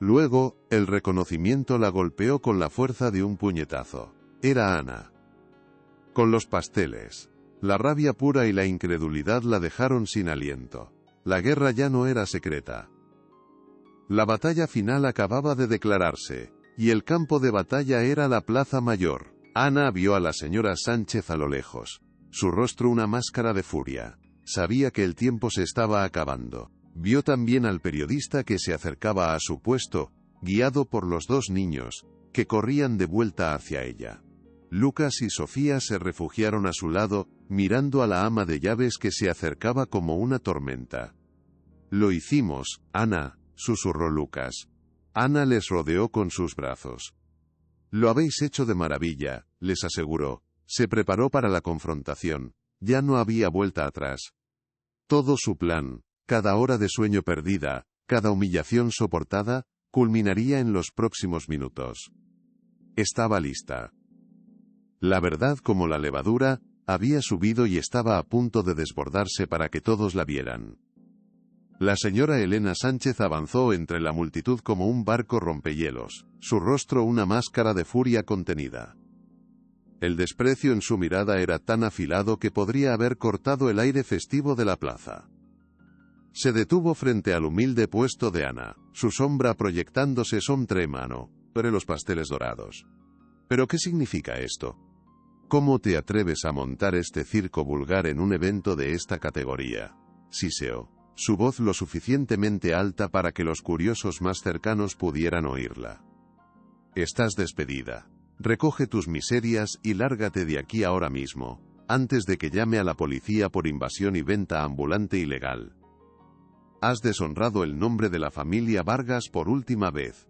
Luego, el reconocimiento la golpeó con la fuerza de un puñetazo. Era Ana. Con los pasteles. La rabia pura y la incredulidad la dejaron sin aliento. La guerra ya no era secreta. La batalla final acababa de declararse, y el campo de batalla era la Plaza Mayor. Ana vio a la señora Sánchez a lo lejos. Su rostro una máscara de furia. Sabía que el tiempo se estaba acabando. Vio también al periodista que se acercaba a su puesto, guiado por los dos niños, que corrían de vuelta hacia ella. Lucas y Sofía se refugiaron a su lado, mirando a la ama de llaves que se acercaba como una tormenta. «Lo hicimos, Ana», susurró Lucas. Ana les rodeó con sus brazos. «Lo habéis hecho de maravilla», les aseguró. Se preparó para la confrontación. Ya no había vuelta atrás. Todo su plan, cada hora de sueño perdida, cada humillación soportada, culminaría en los próximos minutos. Estaba lista. La verdad, como la levadura, había subido y estaba a punto de desbordarse para que todos la vieran. La señora Elena Sánchez avanzó entre la multitud como un barco rompehielos, su rostro una máscara de furia contenida. El desprecio en su mirada era tan afilado que podría haber cortado el aire festivo de la plaza. Se detuvo frente al humilde puesto de Ana, su sombra proyectándose sobre mano, sobre los pasteles dorados. ¿Pero qué significa esto? ¿Cómo te atreves a montar este circo vulgar en un evento de esta categoría? Siseó, su voz lo suficientemente alta para que los curiosos más cercanos pudieran oírla. Estás despedida. Recoge tus miserias y lárgate de aquí ahora mismo, antes de que llame a la policía por invasión y venta ambulante ilegal. Has deshonrado el nombre de la familia Vargas por última vez.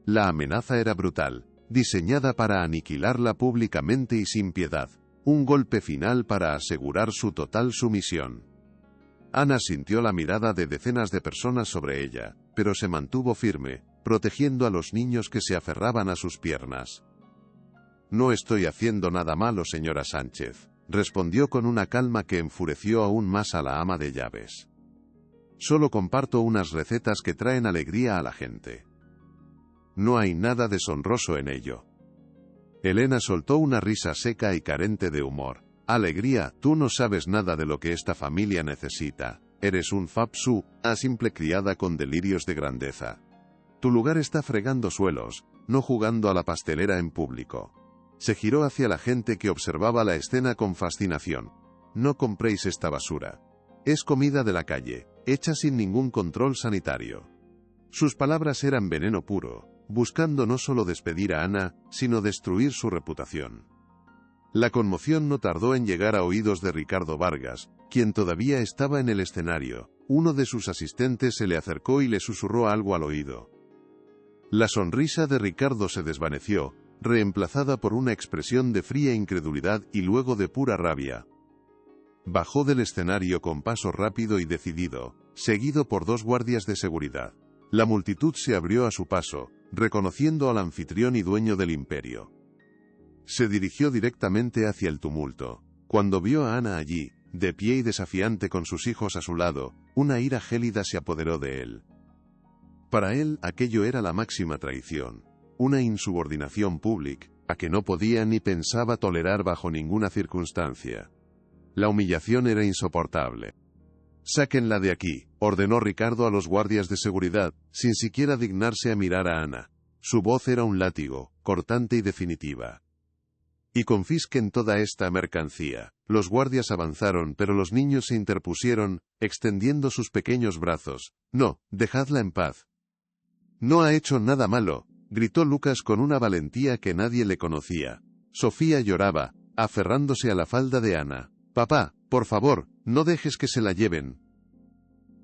La amenaza era brutal, diseñada para aniquilarla públicamente y sin piedad, un golpe final para asegurar su total sumisión. Ana sintió la mirada de decenas de personas sobre ella, pero se mantuvo firme, protegiendo a los niños que se aferraban a sus piernas. «No estoy haciendo nada malo, señora Sánchez», respondió con una calma que enfureció aún más a la ama de llaves. «Solo comparto unas recetas que traen alegría a la gente. No hay nada deshonroso en ello». Elena soltó una risa seca y carente de humor. «Alegría, tú no sabes nada de lo que esta familia necesita. Eres un fapsu, una simple criada con delirios de grandeza. Tu lugar está fregando suelos, no jugando a la pastelera en público». Se giró hacia la gente que observaba la escena con fascinación. «No compréis esta basura. Es comida de la calle, hecha sin ningún control sanitario». Sus palabras eran veneno puro, buscando no solo despedir a Ana, sino destruir su reputación. La conmoción no tardó en llegar a oídos de Ricardo Vargas, quien todavía estaba en el escenario. Uno de sus asistentes se le acercó y le susurró algo al oído. La sonrisa de Ricardo se desvaneció, reemplazada por una expresión de fría incredulidad y luego de pura rabia. Bajó del escenario con paso rápido y decidido, seguido por dos guardias de seguridad. La multitud se abrió a su paso, reconociendo al anfitrión y dueño del imperio. Se dirigió directamente hacia el tumulto. Cuando vio a Ana allí, de pie y desafiante con sus hijos a su lado, una ira gélida se apoderó de él. Para él, aquello era la máxima traición, una insubordinación pública, a que no podía ni pensaba tolerar bajo ninguna circunstancia. La humillación era insoportable. «Sáquenla de aquí», ordenó Ricardo a los guardias de seguridad, sin siquiera dignarse a mirar a Ana. Su voz era un látigo, cortante y definitiva. «Y confisquen toda esta mercancía». Los guardias avanzaron, pero los niños se interpusieron, extendiendo sus pequeños brazos. «No, dejadla en paz». «No ha hecho nada malo», gritó Lucas con una valentía que nadie le conocía. Sofía lloraba, aferrándose a la falda de Ana. «Papá, por favor, no dejes que se la lleven».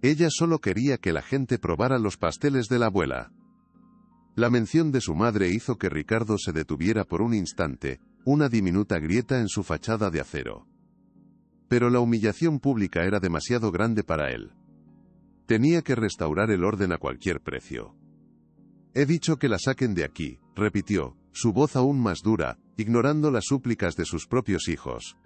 Ella solo quería que la gente probara los pasteles de la abuela. La mención de su madre hizo que Ricardo se detuviera por un instante, una diminuta grieta en su fachada de acero. Pero la humillación pública era demasiado grande para él. Tenía que restaurar el orden a cualquier precio. «He dicho que la saquen de aquí», repitió, su voz aún más dura, ignorando las súplicas de sus propios hijos.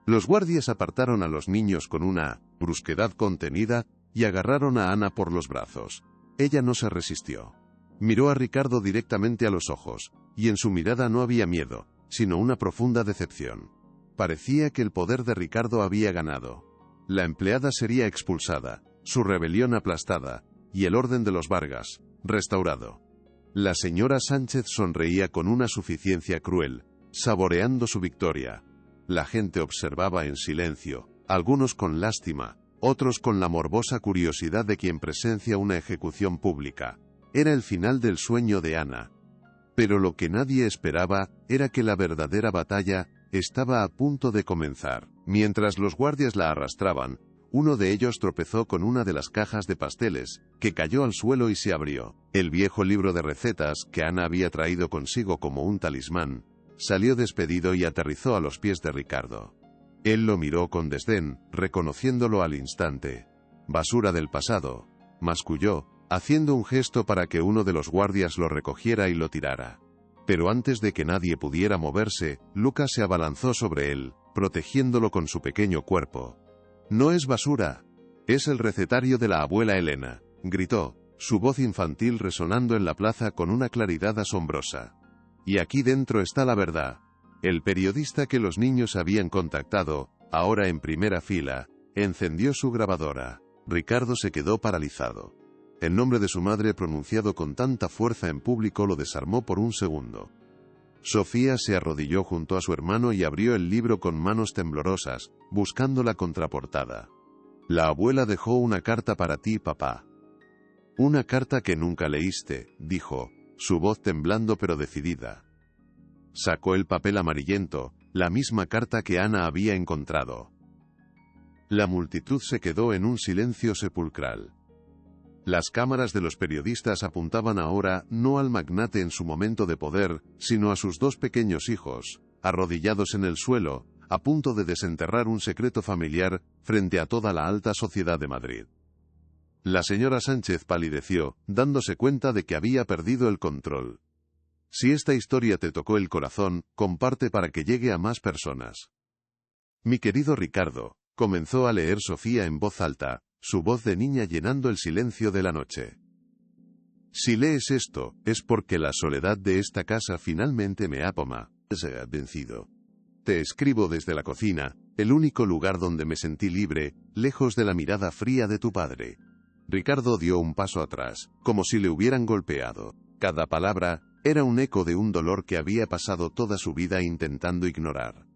Los guardias apartaron a los niños con una brusquedad contenida y agarraron a Ana por los brazos. Ella no se resistió. Miró a Ricardo directamente a los ojos, y en su mirada no había miedo, sino una profunda decepción. Parecía que el poder de Ricardo había ganado. La empleada sería expulsada, su rebelión aplastada, y el orden de los Vargas restaurado. La señora Sánchez sonreía con una suficiencia cruel, saboreando su victoria. La gente observaba en silencio, algunos con lástima, otros con la morbosa curiosidad de quien presencia una ejecución pública. Era el final del sueño de Ana. Pero lo que nadie esperaba era que la verdadera batalla estaba a punto de comenzar. Mientras los guardias la arrastraban, uno de ellos tropezó con una de las cajas de pasteles, que cayó al suelo y se abrió. El viejo libro de recetas, que Ana había traído consigo como un talismán, salió despedido y aterrizó a los pies de Ricardo. Él lo miró con desdén, reconociéndolo al instante. «Basura del pasado», masculló, haciendo un gesto para que uno de los guardias lo recogiera y lo tirara. Pero antes de que nadie pudiera moverse, Lucas se abalanzó sobre él, protegiéndolo con su pequeño cuerpo. «No es basura, es el recetario de la abuela Elena», gritó, su voz infantil resonando en la plaza con una claridad asombrosa. «Y aquí dentro está la verdad». El periodista que los niños habían contactado, ahora en primera fila, encendió su grabadora. Ricardo se quedó paralizado. El nombre de su madre pronunciado con tanta fuerza en público lo desarmó por un segundo. Sofía se arrodilló junto a su hermano y abrió el libro con manos temblorosas, buscando la contraportada. «La abuela dejó una carta para ti, papá». «Una carta que nunca leíste», dijo, su voz temblando pero decidida. Sacó el papel amarillento, la misma carta que Ana había encontrado. La multitud se quedó en un silencio sepulcral. Las cámaras de los periodistas apuntaban ahora no al magnate en su momento de poder, sino a sus dos pequeños hijos, arrodillados en el suelo, a punto de desenterrar un secreto familiar frente a toda la alta sociedad de Madrid. La señora Sánchez palideció, dándose cuenta de que había perdido el control. «Si esta historia te tocó el corazón, comparte para que llegue a más personas». «Mi querido Ricardo», comenzó a leer Sofía en voz alta, su voz de niña llenando el silencio de la noche. «Si lees esto, es porque la soledad de esta casa finalmente me ha vencido. Te escribo desde la cocina, el único lugar donde me sentí libre, lejos de la mirada fría de tu padre». Ricardo dio un paso atrás, como si le hubieran golpeado. Cada palabra era un eco de un dolor que había pasado toda su vida intentando ignorar.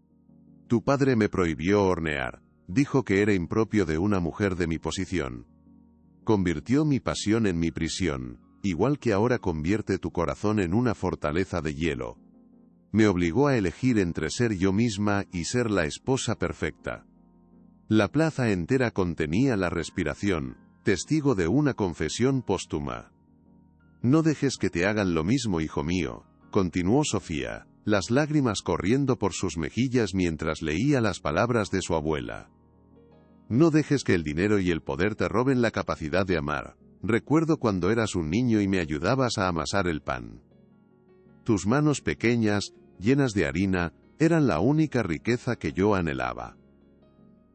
«Tu padre me prohibió hornear. Dijo que era impropio de una mujer de mi posición. Convirtió mi pasión en mi prisión, igual que ahora convierte tu corazón en una fortaleza de hielo. Me obligó a elegir entre ser yo misma y ser la esposa perfecta». La plaza entera contenía la respiración, testigo de una confesión póstuma. «No dejes que te hagan lo mismo, hijo mío», continuó Sofía, las lágrimas corriendo por sus mejillas mientras leía las palabras de su abuela. «No dejes que el dinero y el poder te roben la capacidad de amar. Recuerdo cuando eras un niño y me ayudabas a amasar el pan. Tus manos pequeñas, llenas de harina, eran la única riqueza que yo anhelaba.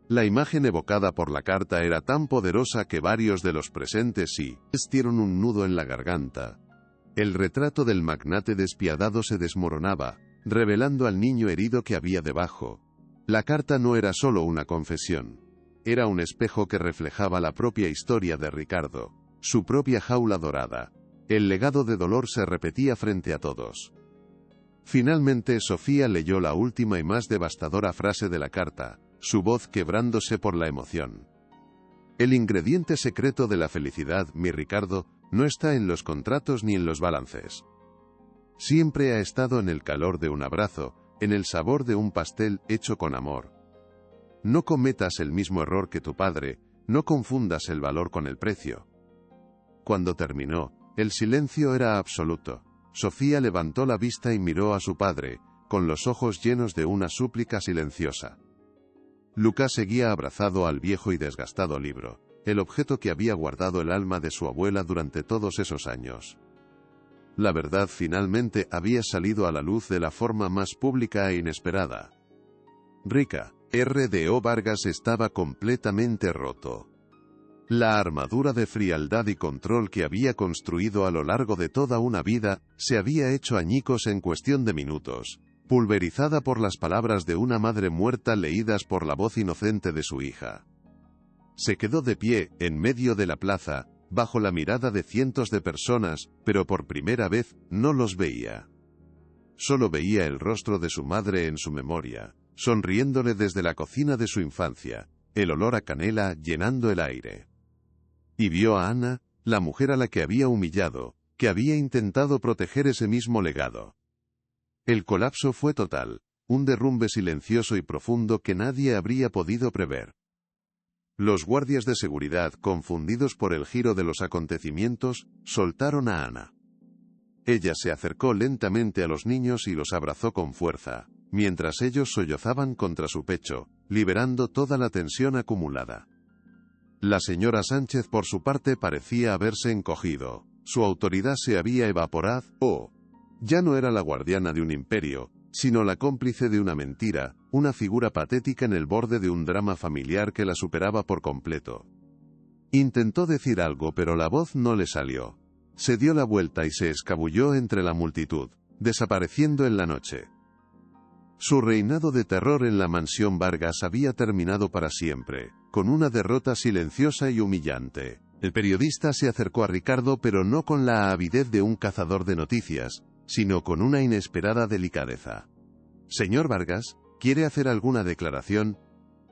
La imagen evocada por la carta era tan poderosa que varios de los presentes sí sintieron un nudo en la garganta. El retrato del magnate despiadado se desmoronaba, revelando al niño herido que había debajo. La carta no era solo una confesión. Era un espejo que reflejaba la propia historia de Ricardo, su propia jaula dorada. El legado de dolor se repetía frente a todos. Finalmente Sofía leyó la última y más devastadora frase de la carta, su voz quebrándose por la emoción. El ingrediente secreto de la felicidad, mi Ricardo, no está en los contratos ni en los balances. Siempre ha estado en el calor de un abrazo, en el sabor de un pastel hecho con amor. No cometas el mismo error que tu padre, no confundas el valor con el precio. Cuando terminó, el silencio era absoluto. Sofía levantó la vista y miró a su padre, con los ojos llenos de una súplica silenciosa. Lucas seguía abrazado al viejo y desgastado libro, el objeto que había guardado el alma de su abuela durante todos esos años. La verdad finalmente había salido a la luz de la forma más pública e inesperada. R.D.O. Vargas estaba completamente roto. La armadura de frialdad y control que había construido a lo largo de toda una vida, se había hecho añicos en cuestión de minutos, pulverizada por las palabras de una madre muerta leídas por la voz inocente de su hija. Se quedó de pie, en medio de la plaza, bajo la mirada de cientos de personas, pero por primera vez, no los veía. Solo veía el rostro de su madre en su memoria, sonriéndole desde la cocina de su infancia, el olor a canela llenando el aire. Y vio a Ana, la mujer a la que había humillado, que había intentado proteger ese mismo legado. El colapso fue total, un derrumbe silencioso y profundo que nadie habría podido prever. Los guardias de seguridad, confundidos por el giro de los acontecimientos, soltaron a Ana. Ella se acercó lentamente a los niños y los abrazó con fuerza, mientras ellos sollozaban contra su pecho, liberando toda la tensión acumulada. La señora Sánchez por su parte parecía haberse encogido, su autoridad se había evaporado, ya no era la guardiana de un imperio, sino la cómplice de una mentira, una figura patética en el borde de un drama familiar que la superaba por completo. Intentó decir algo pero la voz no le salió. Se dio la vuelta y se escabulló entre la multitud, desapareciendo en la noche. Su reinado de terror en la mansión Vargas había terminado para siempre, con una derrota silenciosa y humillante. El periodista se acercó a Ricardo pero no con la avidez de un cazador de noticias, sino con una inesperada delicadeza. «Señor Vargas, ¿quiere hacer alguna declaración?»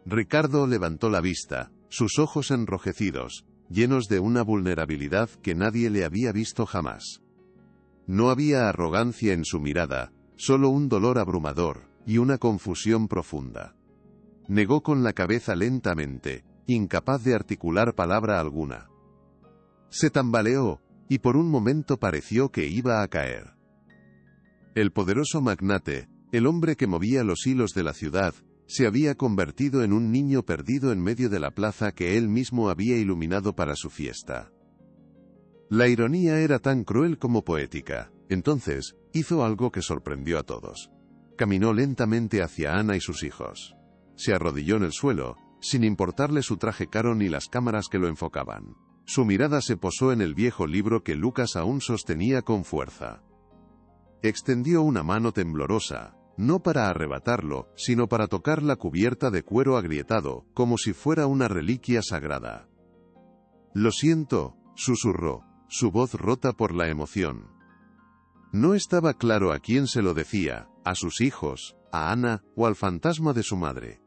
Ricardo levantó la vista, sus ojos enrojecidos, llenos de una vulnerabilidad que nadie le había visto jamás. No había arrogancia en su mirada, solo un dolor abrumador, y una confusión profunda. Negó con la cabeza lentamente, incapaz de articular palabra alguna. Se tambaleó, y por un momento pareció que iba a caer. El poderoso magnate, el hombre que movía los hilos de la ciudad, se había convertido en un niño perdido en medio de la plaza que él mismo había iluminado para su fiesta. La ironía era tan cruel como poética. Entonces, hizo algo que sorprendió a todos. Caminó lentamente hacia Ana y sus hijos. Se arrodilló en el suelo, sin importarle su traje caro ni las cámaras que lo enfocaban. Su mirada se posó en el viejo libro que Lucas aún sostenía con fuerza. Extendió una mano temblorosa, no para arrebatarlo, sino para tocar la cubierta de cuero agrietado, como si fuera una reliquia sagrada. «Lo siento», susurró, su voz rota por la emoción. No estaba claro a quién se lo decía, a sus hijos, a Ana, o al fantasma de su madre.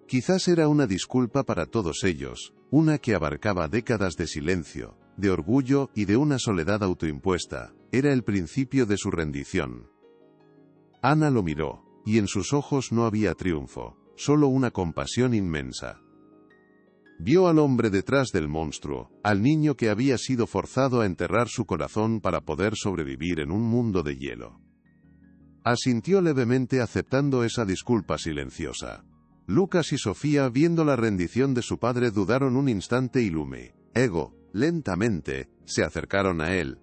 Quizás era una disculpa para todos ellos, una que abarcaba décadas de silencio, de orgullo y de una soledad autoimpuesta, era el principio de su rendición. Ana lo miró, y en sus ojos no había triunfo, solo una compasión inmensa. Vio al hombre detrás del monstruo, al niño que había sido forzado a enterrar su corazón para poder sobrevivir en un mundo de hielo. Asintió levemente aceptando esa disculpa silenciosa. Lucas y Sofía, viendo la rendición de su padre, dudaron un instante y lentamente, se acercaron a él.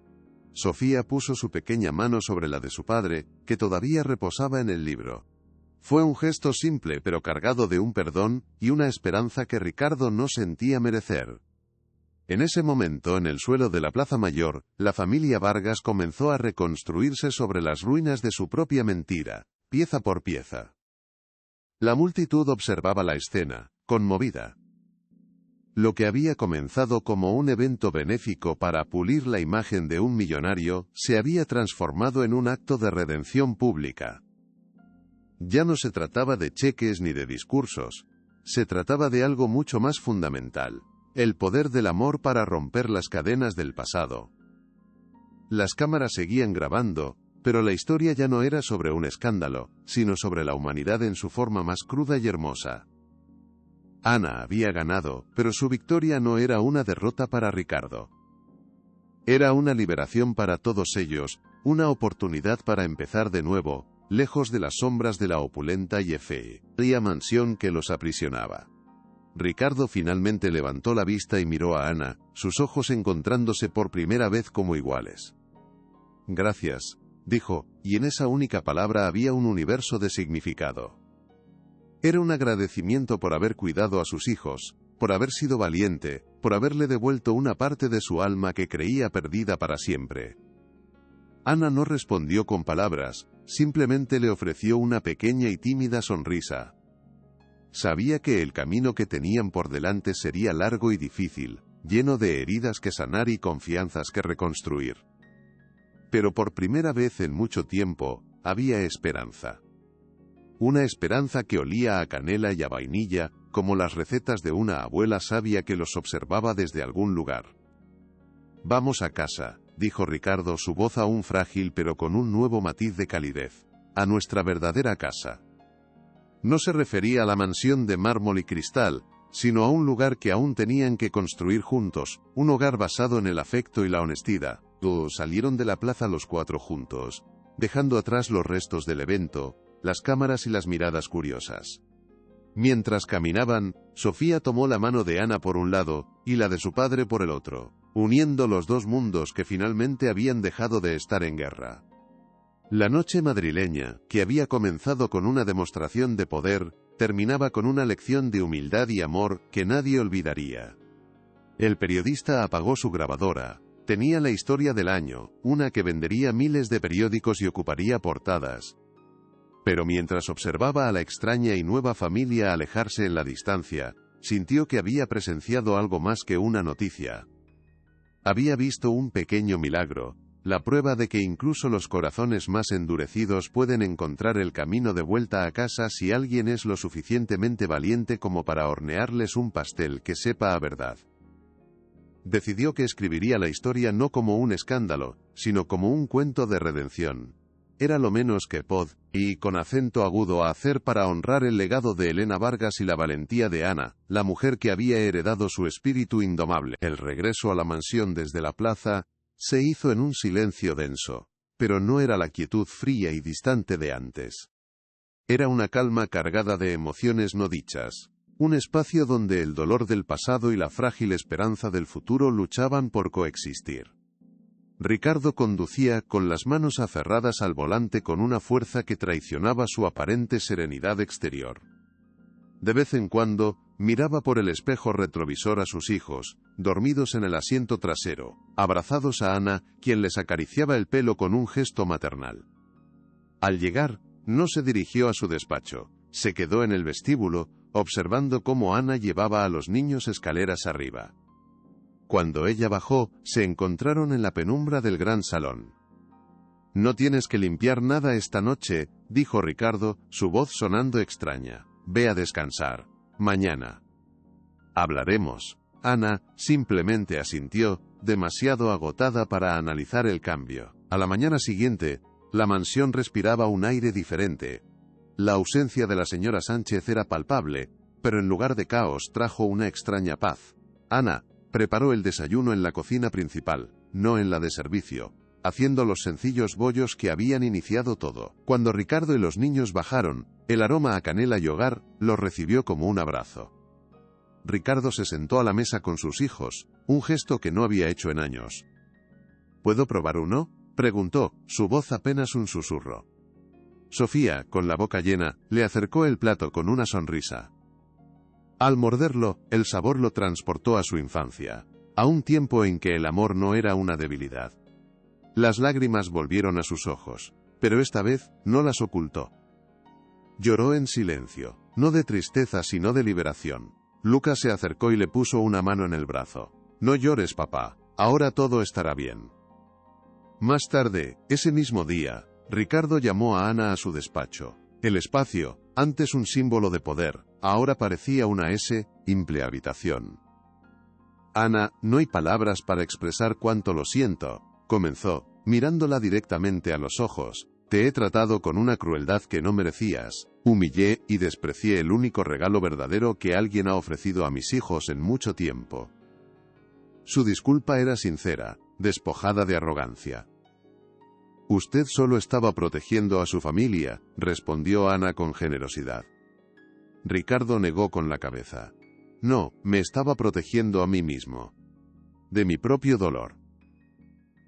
Sofía puso su pequeña mano sobre la de su padre, que todavía reposaba en el libro. Fue un gesto simple pero cargado de un perdón y una esperanza que Ricardo no sentía merecer. En ese momento, en el suelo de la Plaza Mayor, la familia Vargas comenzó a reconstruirse sobre las ruinas de su propia mentira, pieza por pieza. La multitud observaba la escena, conmovida. Lo que había comenzado como un evento benéfico para pulir la imagen de un millonario, se había transformado en un acto de redención pública. Ya no se trataba de cheques ni de discursos, se trataba de algo mucho más fundamental. El poder del amor para romper las cadenas del pasado. Las cámaras seguían grabando, pero la historia ya no era sobre un escándalo, sino sobre la humanidad en su forma más cruda y hermosa. Ana había ganado, pero su victoria no era una derrota para Ricardo. Era una liberación para todos ellos, una oportunidad para empezar de nuevo, lejos de las sombras de la opulenta y fría mansión que los aprisionaba. Ricardo finalmente levantó la vista y miró a Ana, sus ojos encontrándose por primera vez como iguales. «Gracias», dijo, y en esa única palabra había un universo de significado. Era un agradecimiento por haber cuidado a sus hijos, por haber sido valiente, por haberle devuelto una parte de su alma que creía perdida para siempre. Ana no respondió con palabras, simplemente le ofreció una pequeña y tímida sonrisa. Sabía que el camino que tenían por delante sería largo y difícil, lleno de heridas que sanar y confianzas que reconstruir. Pero por primera vez en mucho tiempo, había esperanza. Una esperanza que olía a canela y a vainilla, como las recetas de una abuela sabia que los observaba desde algún lugar. «Vamos a casa», dijo Ricardo, su voz aún frágil pero con un nuevo matiz de calidez. «A nuestra verdadera casa». No se refería a la mansión de mármol y cristal, sino a un lugar que aún tenían que construir juntos, un hogar basado en el afecto y la honestidad. Salieron de la plaza los cuatro juntos, dejando atrás los restos del evento, las cámaras y las miradas curiosas. Mientras caminaban, Sofía tomó la mano de Ana por un lado, y la de su padre por el otro, uniendo los dos mundos que finalmente habían dejado de estar en guerra. La noche madrileña, que había comenzado con una demostración de poder, terminaba con una lección de humildad y amor que nadie olvidaría. El periodista apagó su grabadora. Tenía la historia del año, una que vendería miles de periódicos y ocuparía portadas. Pero mientras observaba a la extraña y nueva familia alejarse en la distancia, sintió que había presenciado algo más que una noticia. Había visto un pequeño milagro, la prueba de que incluso los corazones más endurecidos pueden encontrar el camino de vuelta a casa si alguien es lo suficientemente valiente como para hornearles un pastel que sepa a verdad. Decidió que escribiría la historia no como un escándalo, sino como un cuento de redención. Era lo menos que y con acento agudo a hacer para honrar el legado de Elena Vargas y la valentía de Ana, la mujer que había heredado su espíritu indomable. El regreso a la mansión desde la plaza se hizo en un silencio denso, pero no era la quietud fría y distante de antes. Era una calma cargada de emociones no dichas, un espacio donde el dolor del pasado y la frágil esperanza del futuro luchaban por coexistir. Ricardo conducía con las manos aferradas al volante con una fuerza que traicionaba su aparente serenidad exterior. De vez en cuando, miraba por el espejo retrovisor a sus hijos, dormidos en el asiento trasero, abrazados a Ana, quien les acariciaba el pelo con un gesto maternal. Al llegar, no se dirigió a su despacho, se quedó en el vestíbulo, observando cómo Ana llevaba a los niños escaleras arriba. Cuando ella bajó, se encontraron en la penumbra del gran salón. «No tienes que limpiar nada esta noche», dijo Ricardo, su voz sonando extraña. «Ve a descansar. Mañana hablaremos». Ana simplemente asintió, demasiado agotada para analizar el cambio. A la mañana siguiente, la mansión respiraba un aire diferente. La ausencia de la señora Sánchez era palpable, pero en lugar de caos trajo una extraña paz. Ana preparó el desayuno en la cocina principal, no en la de servicio, haciendo los sencillos bollos que habían iniciado todo. Cuando Ricardo y los niños bajaron, el aroma a canela y hogar los recibió como un abrazo. Ricardo se sentó a la mesa con sus hijos, un gesto que no había hecho en años. «¿Puedo probar uno?», preguntó, su voz apenas un susurro. Sofía, con la boca llena, le acercó el plato con una sonrisa. Al morderlo, el sabor lo transportó a su infancia, a un tiempo en que el amor no era una debilidad. Las lágrimas volvieron a sus ojos, pero esta vez no las ocultó. Lloró en silencio, no de tristeza sino de liberación. Lucas se acercó y le puso una mano en el brazo. No llores, papá, ahora todo estará bien. Más tarde, ese mismo día, Ricardo llamó a Ana a su despacho. El espacio, antes un símbolo de poder, ahora parecía una simple habitación. Ana, no hay palabras para expresar cuánto lo siento, comenzó, mirándola directamente a los ojos. Te he tratado con una crueldad que no merecías, humillé y desprecié el único regalo verdadero que alguien ha ofrecido a mis hijos en mucho tiempo. Su disculpa era sincera, despojada de arrogancia. Usted solo estaba protegiendo a su familia, respondió Ana con generosidad. Ricardo negó con la cabeza. No, me estaba protegiendo a mí mismo. De mi propio dolor.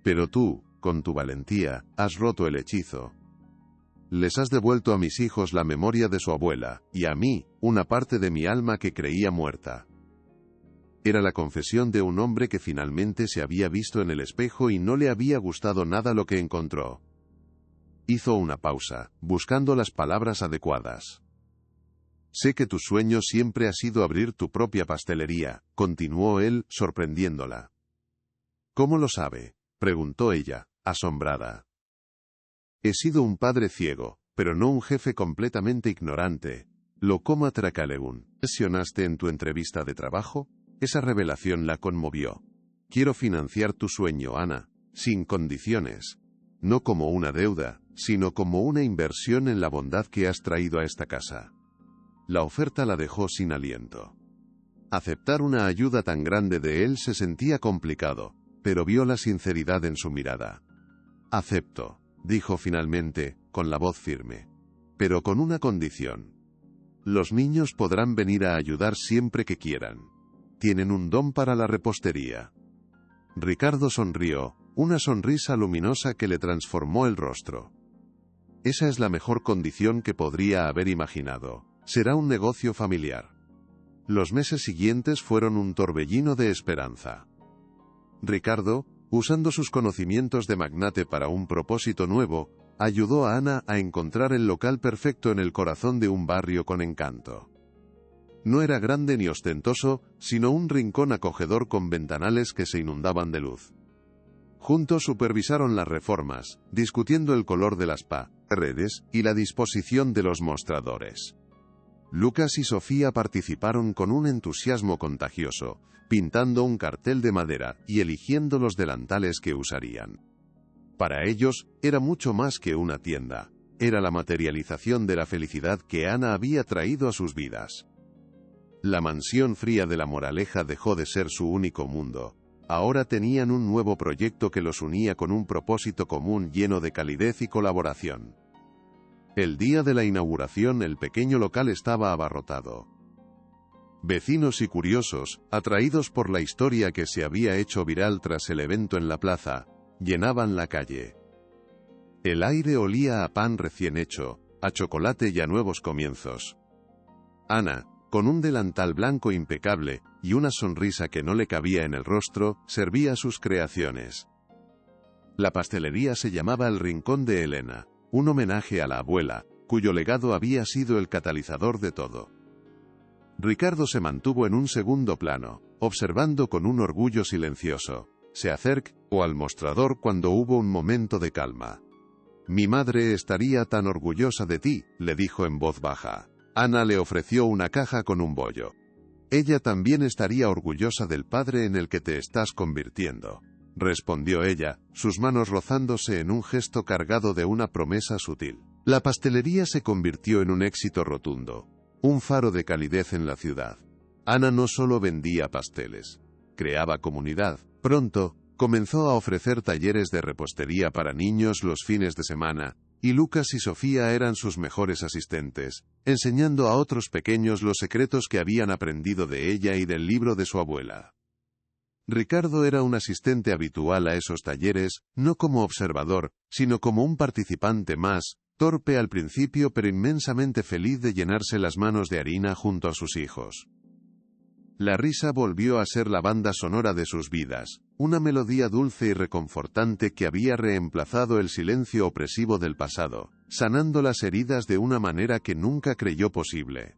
Pero tú, con tu valentía, has roto el hechizo. Les has devuelto a mis hijos la memoria de su abuela, y a mí, una parte de mi alma que creía muerta. Era la confesión de un hombre que finalmente se había visto en el espejo y no le había gustado nada lo que encontró. Hizo una pausa, buscando las palabras adecuadas. Sé que tu sueño siempre ha sido abrir tu propia pastelería, continuó él, sorprendiéndola. ¿Cómo lo sabe?, preguntó ella, asombrada. He sido un padre ciego, pero no un jefe completamente ignorante. ¿Lo coma Tracalegun? ¿Mencionaste en tu entrevista de trabajo? Esa revelación la conmovió. Quiero financiar tu sueño, Ana, sin condiciones. No como una deuda, sino como una inversión en la bondad que has traído a esta casa. La oferta la dejó sin aliento. Aceptar una ayuda tan grande de él se sentía complicado, pero vio la sinceridad en su mirada. Acepto, dijo finalmente, con la voz firme. Pero con una condición. Los niños podrán venir a ayudar siempre que quieran. Tienen un don para la repostería. Ricardo sonrió, una sonrisa luminosa que le transformó el rostro. Esa es la mejor condición que podría haber imaginado. Será un negocio familiar. Los meses siguientes fueron un torbellino de esperanza. Ricardo, usando sus conocimientos de magnate para un propósito nuevo, ayudó a Ana a encontrar el local perfecto en el corazón de un barrio con encanto. No era grande ni ostentoso, sino un rincón acogedor con ventanales que se inundaban de luz. Juntos supervisaron las reformas, discutiendo el color de las paredes y la disposición de los mostradores. Lucas y Sofía participaron con un entusiasmo contagioso, pintando un cartel de madera y eligiendo los delantales que usarían. Para ellos, era mucho más que una tienda, era la materialización de la felicidad que Ana había traído a sus vidas. La mansión fría de La Moraleja dejó de ser su único mundo. Ahora tenían un nuevo proyecto que los unía con un propósito común lleno de calidez y colaboración. El día de la inauguración el pequeño local estaba abarrotado. Vecinos y curiosos, atraídos por la historia que se había hecho viral tras el evento en la plaza, llenaban la calle. El aire olía a pan recién hecho, a chocolate y a nuevos comienzos. Ana, con un delantal blanco impecable y una sonrisa que no le cabía en el rostro, servía sus creaciones. La pastelería se llamaba El Rincón de Elena, un homenaje a la abuela, cuyo legado había sido el catalizador de todo. Ricardo se mantuvo en un segundo plano, observando con un orgullo silencioso. Se acercó al mostrador cuando hubo un momento de calma. Mi madre estaría tan orgullosa de ti, le dijo en voz baja. Ana le ofreció una caja con un bollo. Ella también estaría orgullosa del padre en el que te estás convirtiendo, respondió ella, sus manos rozándose en un gesto cargado de una promesa sutil. La pastelería se convirtió en un éxito rotundo, un faro de calidez en la ciudad. Ana no solo vendía pasteles, creaba comunidad. Pronto, comenzó a ofrecer talleres de repostería para niños los fines de semana, y Lucas y Sofía eran sus mejores asistentes, enseñando a otros pequeños los secretos que habían aprendido de ella y del libro de su abuela. Ricardo era un asistente habitual a esos talleres, no como observador, sino como un participante más, torpe al principio pero inmensamente feliz de llenarse las manos de harina junto a sus hijos. La risa volvió a ser la banda sonora de sus vidas, una melodía dulce y reconfortante que había reemplazado el silencio opresivo del pasado, sanando las heridas de una manera que nunca creyó posible.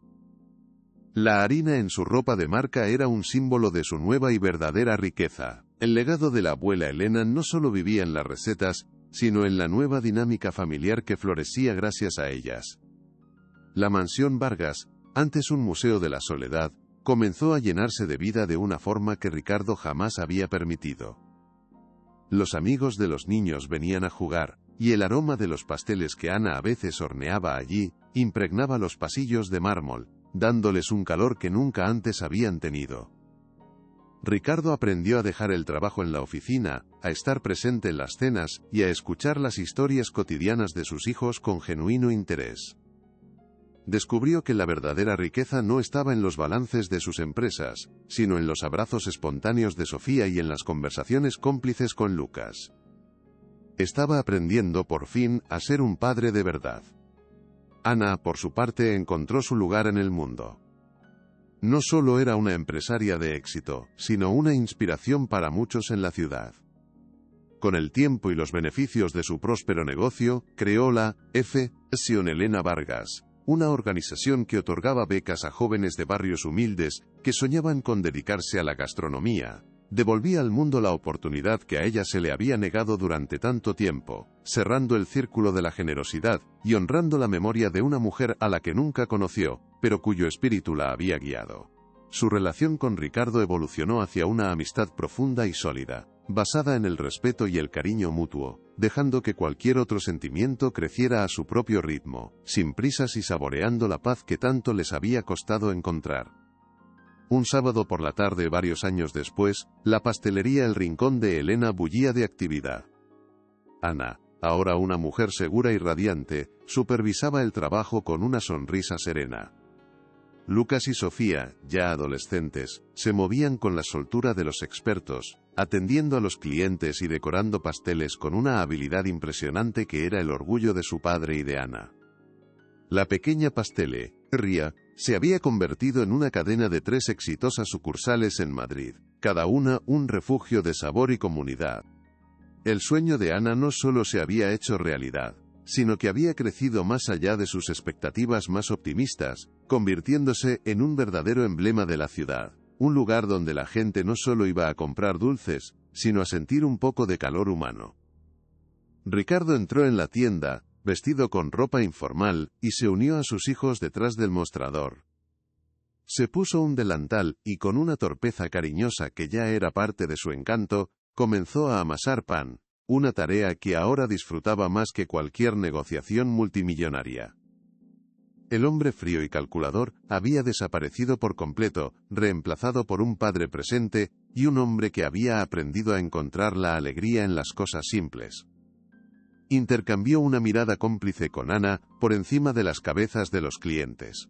La harina en su ropa de marca era un símbolo de su nueva y verdadera riqueza. El legado de la abuela Elena no solo vivía en las recetas, sino en la nueva dinámica familiar que florecía gracias a ellas. La mansión Vargas, antes un museo de la soledad, comenzó a llenarse de vida de una forma que Ricardo jamás había permitido. Los amigos de los niños venían a jugar, y el aroma de los pasteles que Ana a veces horneaba allí, impregnaba los pasillos de mármol, dándoles un calor que nunca antes habían tenido. Ricardo aprendió a dejar el trabajo en la oficina, a estar presente en las cenas y a escuchar las historias cotidianas de sus hijos con genuino interés. Descubrió que la verdadera riqueza no estaba en los balances de sus empresas, sino en los abrazos espontáneos de Sofía y en las conversaciones cómplices con Lucas. Estaba aprendiendo por fin a ser un padre de verdad. Ana, por su parte, encontró su lugar en el mundo. No solo era una empresaria de éxito, sino una inspiración para muchos en la ciudad. Con el tiempo y los beneficios de su próspero negocio, creó la Fundación Elena Vargas, una organización que otorgaba becas a jóvenes de barrios humildes que soñaban con dedicarse a la gastronomía. Devolvía al mundo la oportunidad que a ella se le había negado durante tanto tiempo, cerrando el círculo de la generosidad y honrando la memoria de una mujer a la que nunca conoció, pero cuyo espíritu la había guiado. Su relación con Ricardo evolucionó hacia una amistad profunda y sólida, basada en el respeto y el cariño mutuo, dejando que cualquier otro sentimiento creciera a su propio ritmo, sin prisas y saboreando la paz que tanto les había costado encontrar. Un sábado por la tarde varios años después, la pastelería El Rincón de Elena bullía de actividad. Ana, ahora una mujer segura y radiante, supervisaba el trabajo con una sonrisa serena. Lucas y Sofía, ya adolescentes, se movían con la soltura de los expertos, atendiendo a los clientes y decorando pasteles con una habilidad impresionante que era el orgullo de su padre y de Ana. La pequeña pastelería se había convertido en una cadena de 3 exitosas sucursales en Madrid, cada una un refugio de sabor y comunidad. El sueño de Ana no solo se había hecho realidad, sino que había crecido más allá de sus expectativas más optimistas, convirtiéndose en un verdadero emblema de la ciudad, un lugar donde la gente no solo iba a comprar dulces, sino a sentir un poco de calor humano. Ricardo entró en la tienda, vestido con ropa informal, y se unió a sus hijos detrás del mostrador. Se puso un delantal y con una torpeza cariñosa que ya era parte de su encanto, comenzó a amasar pan, una tarea que ahora disfrutaba más que cualquier negociación multimillonaria. El hombre frío y calculador había desaparecido por completo, reemplazado por un padre presente y un hombre que había aprendido a encontrar la alegría en las cosas simples. Intercambió una mirada cómplice con Ana, por encima de las cabezas de los clientes.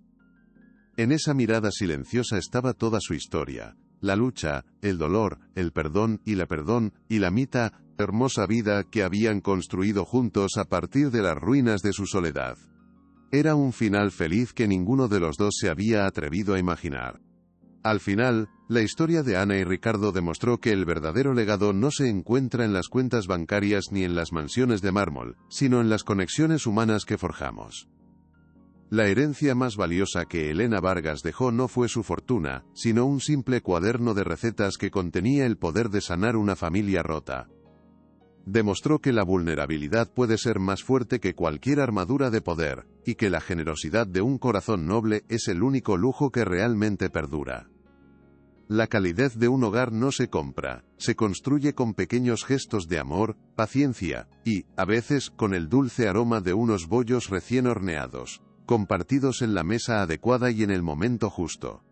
En esa mirada silenciosa estaba toda su historia, la lucha, el dolor, el perdón y la mitad hermosa vida que habían construido juntos a partir de las ruinas de su soledad. Era un final feliz que ninguno de los dos se había atrevido a imaginar. Al final, la historia de Ana y Ricardo demostró que el verdadero legado no se encuentra en las cuentas bancarias ni en las mansiones de mármol, sino en las conexiones humanas que forjamos. La herencia más valiosa que Elena Vargas dejó no fue su fortuna, sino un simple cuaderno de recetas que contenía el poder de sanar una familia rota. Demostró que la vulnerabilidad puede ser más fuerte que cualquier armadura de poder, y que la generosidad de un corazón noble es el único lujo que realmente perdura. La calidez de un hogar no se compra, se construye con pequeños gestos de amor, paciencia, y, a veces, con el dulce aroma de unos bollos recién horneados, compartidos en la mesa adecuada y en el momento justo.